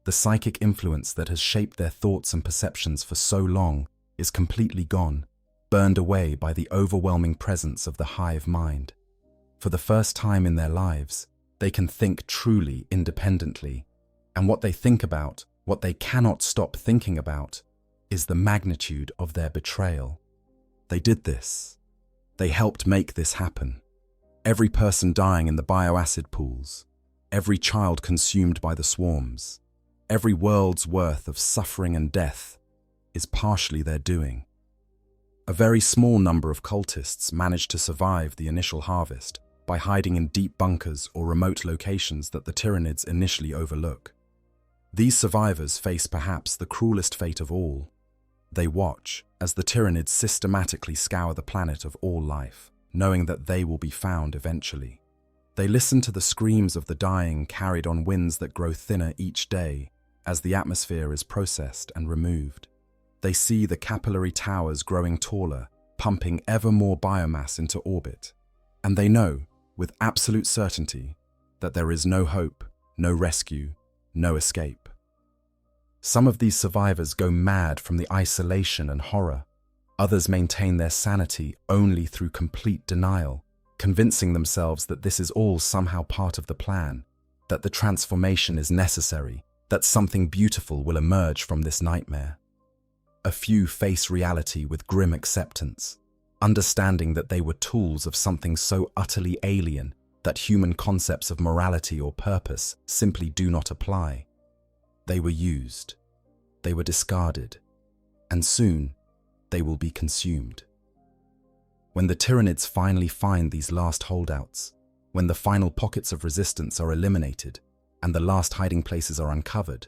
The psychic influence that has shaped their thoughts and perceptions for so long is completely gone, burned away by the overwhelming presence of the hive mind. For the first time in their lives, they can think truly independently, and what they think about, what they cannot stop thinking about, is the magnitude of their betrayal. They did this. They helped make this happen. Every person dying in the bioacid pools, every child consumed by the swarms, every world's worth of suffering and death is partially their doing. A very small number of cultists managed to survive the initial harvest by hiding in deep bunkers or remote locations that the Tyranids initially overlook. These survivors face perhaps the cruelest fate of all. They watch as the Tyranids systematically scour the planet of all life, knowing that they will be found eventually. They listen to the screams of the dying carried on winds that grow thinner each day as the atmosphere is processed and removed. They see the capillary towers growing taller, pumping ever more biomass into orbit. And they know, with absolute certainty, that there is no hope, no rescue, no escape. Some of these survivors go mad from the isolation and horror. Others maintain their sanity only through complete denial, convincing themselves that this is all somehow part of the plan, that the transformation is necessary, that something beautiful will emerge from this nightmare. A few face reality with grim acceptance, understanding that they were tools of something so utterly alien that human concepts of morality or purpose simply do not apply. They were used, they were discarded, and soon they will be consumed. When the Tyranids finally find these last holdouts, when the final pockets of resistance are eliminated and the last hiding places are uncovered,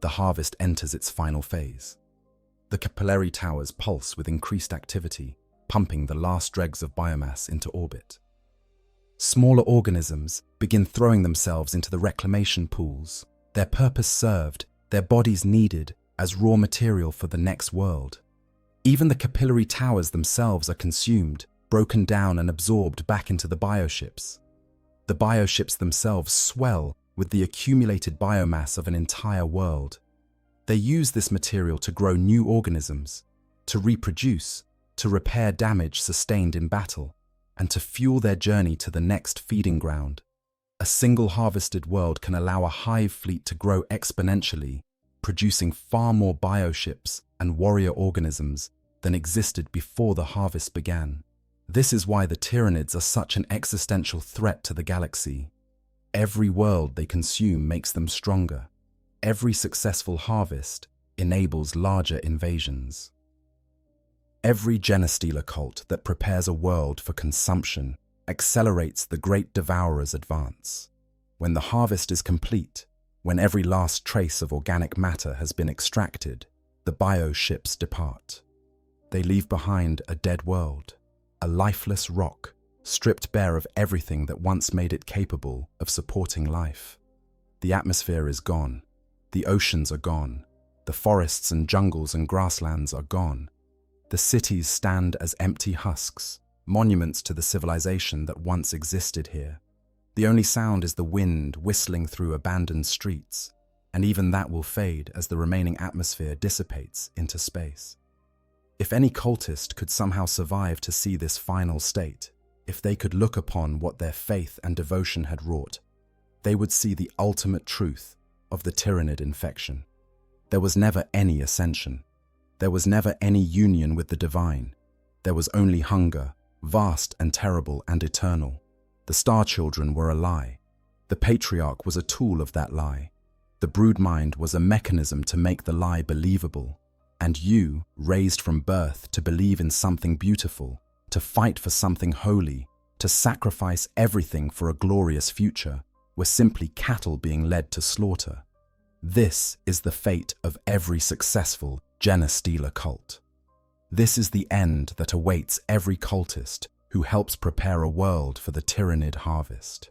the harvest enters its final phase. The capillary towers pulse with increased activity, pumping the last dregs of biomass into orbit. Smaller organisms begin throwing themselves into the reclamation pools, their purpose served, their bodies needed as raw material for the next world. Even the capillary towers themselves are consumed, broken down and absorbed back into the bioships. The bioships themselves swell with the accumulated biomass of an entire world. They use this material to grow new organisms, to reproduce, to repair damage sustained in battle, and to fuel their journey to the next feeding ground. A single harvested world can allow a hive fleet to grow exponentially, producing far more bioships and warrior organisms than existed before the harvest began. This is why the Tyranids are such an existential threat to the galaxy. Every world they consume makes them stronger. Every successful harvest enables larger invasions. Every genestealer cult that prepares a world for consumption accelerates the great devourer's advance. When the harvest is complete, when every last trace of organic matter has been extracted, the bioships depart. They leave behind a dead world, a lifeless rock, stripped bare of everything that once made it capable of supporting life. The atmosphere is gone, the oceans are gone, the forests and jungles and grasslands are gone. The cities stand as empty husks, monuments to the civilization that once existed here. The only sound is the wind whistling through abandoned streets, and even that will fade as the remaining atmosphere dissipates into space. If any cultist could somehow survive to see this final state, if they could look upon what their faith and devotion had wrought, they would see the ultimate truth of the Tyranid infection. There was never any ascension. There was never any union with the divine. There was only hunger, vast and terrible and eternal. The Star Children were a lie. The Patriarch was a tool of that lie. The broodmind was a mechanism to make the lie believable. And you, raised from birth to believe in something beautiful, to fight for something holy, to sacrifice everything for a glorious future, were simply cattle being led to slaughter. This is the fate of every successful Genestealer cult. This is the end that awaits every cultist who helps prepare a world for the Tyranid harvest.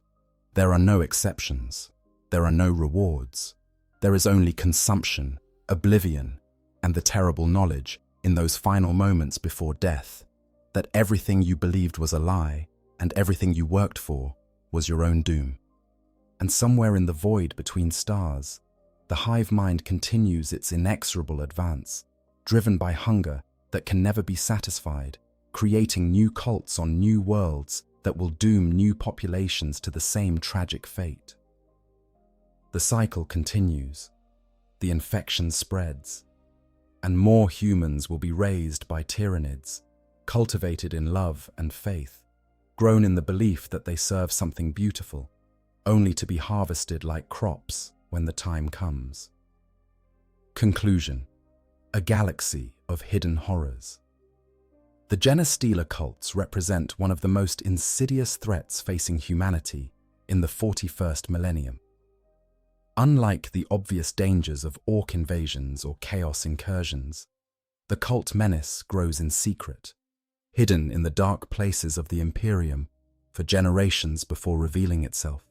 There are no exceptions. There are no rewards. There is only consumption, oblivion, and the terrible knowledge, in those final moments before death, that everything you believed was a lie and everything you worked for was your own doom. And somewhere in the void between stars, the hive mind continues its inexorable advance, driven by hunger that can never be satisfied, creating new cults on new worlds that will doom new populations to the same tragic fate. The cycle continues, the infection spreads, and more humans will be raised by Tyranids, cultivated in love and faith, grown in the belief that they serve something beautiful, only to be harvested like crops when the time comes. Conclusion: a galaxy of hidden horrors. The Genestealer cults represent one of the most insidious threats facing humanity in the 41st millennium. Unlike the obvious dangers of orc invasions or chaos incursions, the cult menace grows in secret, hidden in the dark places of the Imperium for generations before revealing itself.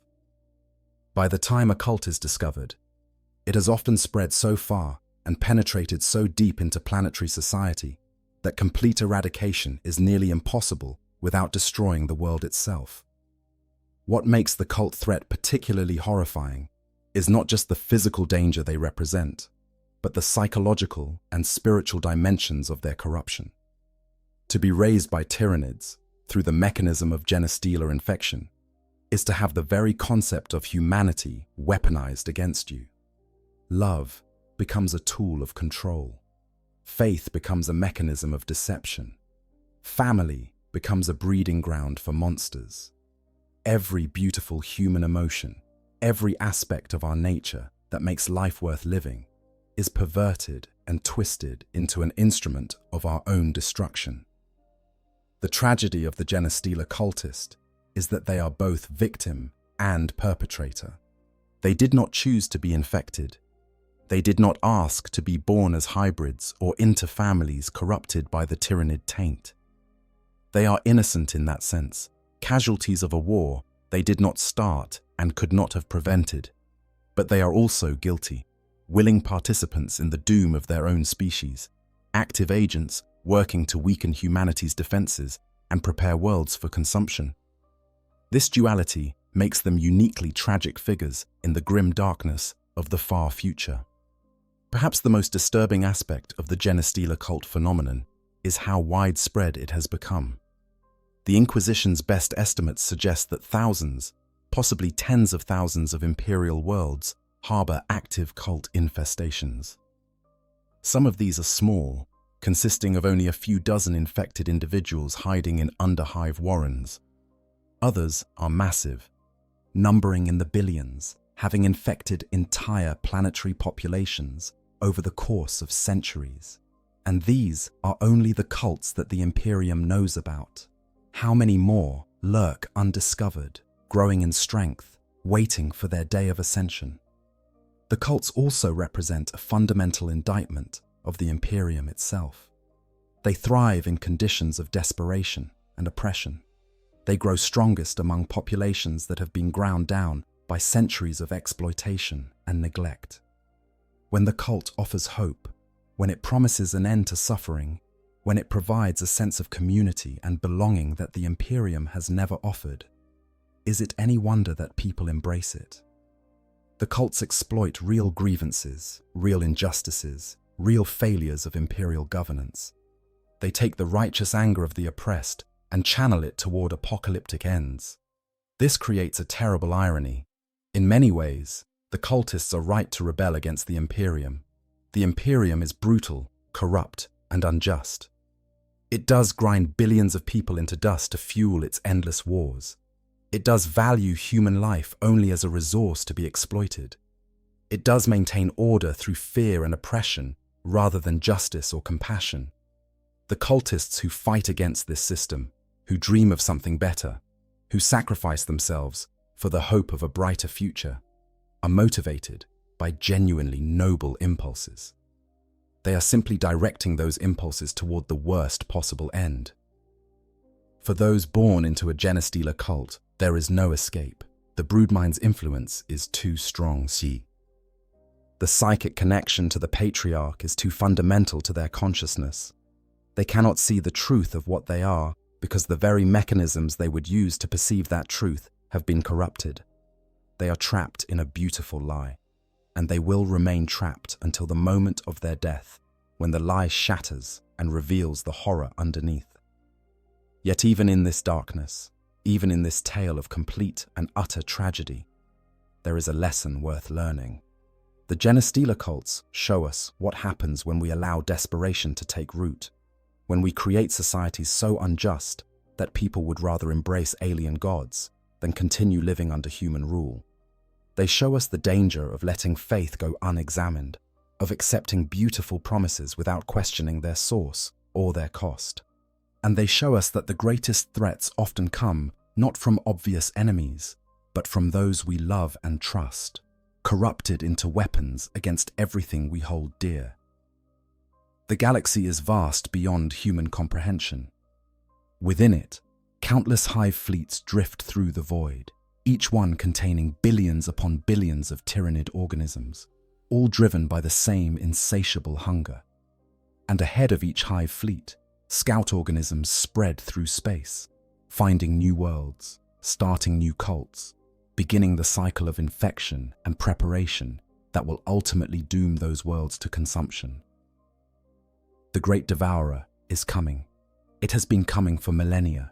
By the time a cult is discovered, it has often spread so far and penetrated so deep into planetary society that complete eradication is nearly impossible without destroying the world itself. What makes the cult threat particularly horrifying is not just the physical danger they represent, but the psychological and spiritual dimensions of their corruption. To be raised by Tyranids through the mechanism of Genestealer infection is to have the very concept of humanity weaponized against you. Love becomes a tool of control. Faith becomes a mechanism of deception. Family becomes a breeding ground for monsters. Every beautiful human emotion, every aspect of our nature that makes life worth living, is perverted and twisted into an instrument of our own destruction. The tragedy of the Genestealer cultist is that they are both victim and perpetrator. They did not choose to be infected. They did not ask to be born as hybrids or into families corrupted by the Tyranid taint. They are innocent in that sense, casualties of a war they did not start and could not have prevented. But they are also guilty, willing participants in the doom of their own species, active agents working to weaken humanity's defenses and prepare worlds for consumption. This duality makes them uniquely tragic figures in the grim darkness of the far future. Perhaps the most disturbing aspect of the Genestealer cult phenomenon is how widespread it has become. The Inquisition's best estimates suggest that thousands, possibly tens of thousands of imperial worlds harbor active cult infestations. Some of these are small, consisting of only a few dozen infected individuals hiding in underhive warrens. Others are massive, numbering in the billions, having infected entire planetary populations over the course of centuries. And these are only the cults that the Imperium knows about. How many more lurk undiscovered, growing in strength, waiting for their day of ascension? The cults also represent a fundamental indictment of the Imperium itself. They thrive in conditions of desperation and oppression. They grow strongest among populations that have been ground down by centuries of exploitation and neglect. When the cult offers hope, when it promises an end to suffering, when it provides a sense of community and belonging that the Imperium has never offered, is it any wonder that people embrace it? The cults exploit real grievances, real injustices, real failures of imperial governance. They take the righteous anger of the oppressed and channel it toward apocalyptic ends. This creates a terrible irony. In many ways, the cultists are right to rebel against the Imperium. The Imperium is brutal, corrupt, and unjust. It does grind billions of people into dust to fuel its endless wars. It does value human life only as a resource to be exploited. It does maintain order through fear and oppression rather than justice or compassion. The cultists who fight against this system, who dream of something better, who sacrifice themselves for the hope of a brighter future, are motivated by genuinely noble impulses. They are simply directing those impulses toward the worst possible end. For those born into a Genestealer cult, there is no escape. The broodmind's influence is too strong. The psychic connection to the patriarch is too fundamental to their consciousness. They cannot see the truth of what they are because the very mechanisms they would use to perceive that truth have been corrupted. They are trapped in a beautiful lie, and they will remain trapped until the moment of their death, when the lie shatters and reveals the horror underneath. Yet even in this darkness, even in this tale of complete and utter tragedy, there is a lesson worth learning. The Genestealer cults show us what happens when we allow desperation to take root, when we create societies so unjust that people would rather embrace alien gods than continue living under human rule. They show us the danger of letting faith go unexamined, of accepting beautiful promises without questioning their source or their cost. And they show us that the greatest threats often come not from obvious enemies, but from those we love and trust, corrupted into weapons against everything we hold dear. The galaxy is vast beyond human comprehension. Within it, countless hive fleets drift through the void, each one containing billions upon billions of Tyranid organisms, all driven by the same insatiable hunger. And ahead of each hive fleet, scout organisms spread through space, finding new worlds, starting new cults, beginning the cycle of infection and preparation that will ultimately doom those worlds to consumption. The Great Devourer is coming. It has been coming for millennia,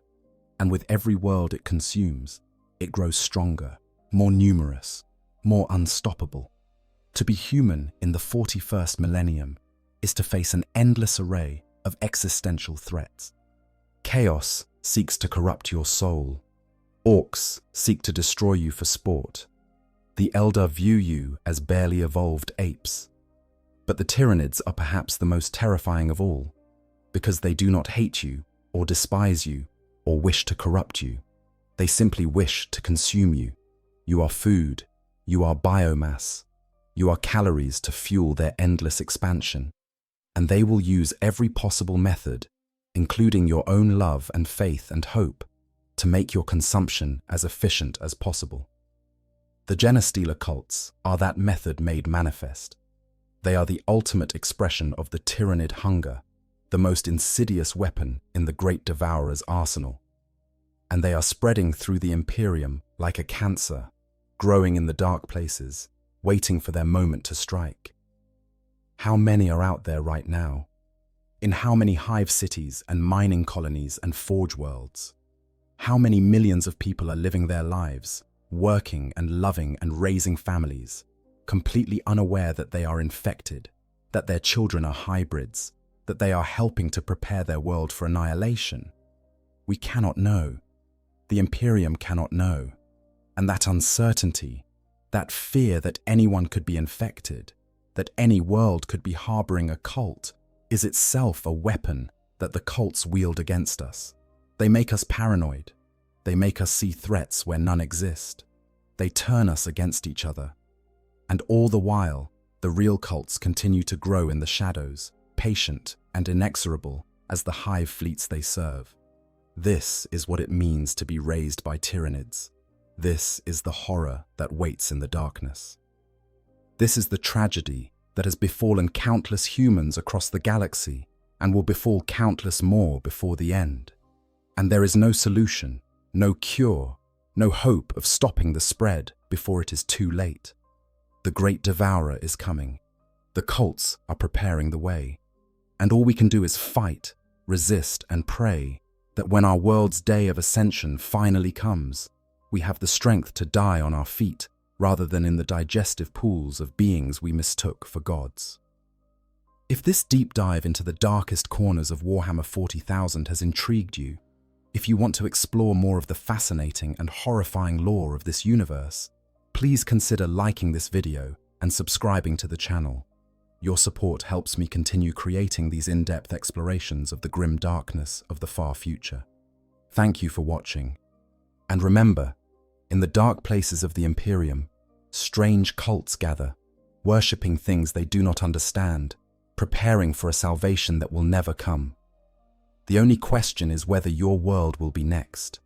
and with every world it consumes, it grows stronger, more numerous, more unstoppable. To be human in the 41st millennium is to face an endless array of existential threats. Chaos seeks to corrupt your soul. Orcs seek to destroy you for sport. The Elder view you as barely evolved apes. But the Tyranids are perhaps the most terrifying of all, because they do not hate you, or despise you, or wish to corrupt you. They simply wish to consume you. You are food, you are biomass, you are calories to fuel their endless expansion. And they will use every possible method, including your own love and faith and hope, to make your consumption as efficient as possible. The Genestealer cults are that method made manifest. They are the ultimate expression of the Tyranid hunger, the most insidious weapon in the Great Devourer's arsenal. And they are spreading through the Imperium like a cancer, growing in the dark places, waiting for their moment to strike. How many are out there right now? In how many hive cities and mining colonies and forge worlds? How many millions of people are living their lives, working and loving and raising families, completely unaware that they are infected, that their children are hybrids, that they are helping to prepare their world for annihilation? We cannot know. The Imperium cannot know. And that uncertainty, that fear that anyone could be infected, that any world could be harboring a cult, is itself a weapon that the cults wield against us. They make us paranoid. They make us see threats where none exist. They turn us against each other. And all the while, the real cults continue to grow in the shadows, patient and inexorable as the hive fleets they serve. This is what it means to be raised by Tyranids. This is the horror that waits in the darkness. This is the tragedy that has befallen countless humans across the galaxy and will befall countless more before the end. And there is no solution, no cure, no hope of stopping the spread before it is too late. The Great Devourer is coming. The cults are preparing the way. And all we can do is fight, resist, and pray that when our world's day of ascension finally comes, we have the strength to die on our feet rather than in the digestive pools of beings we mistook for gods. If this deep dive into the darkest corners of Warhammer 40,000 has intrigued you, if you want to explore more of the fascinating and horrifying lore of this universe, please consider liking this video and subscribing to the channel. Your support helps me continue creating these in-depth explorations of the grim darkness of the far future. Thank you for watching. And remember, in the dark places of the Imperium, strange cults gather, worshipping things they do not understand, preparing for a salvation that will never come. The only question is whether your world will be next.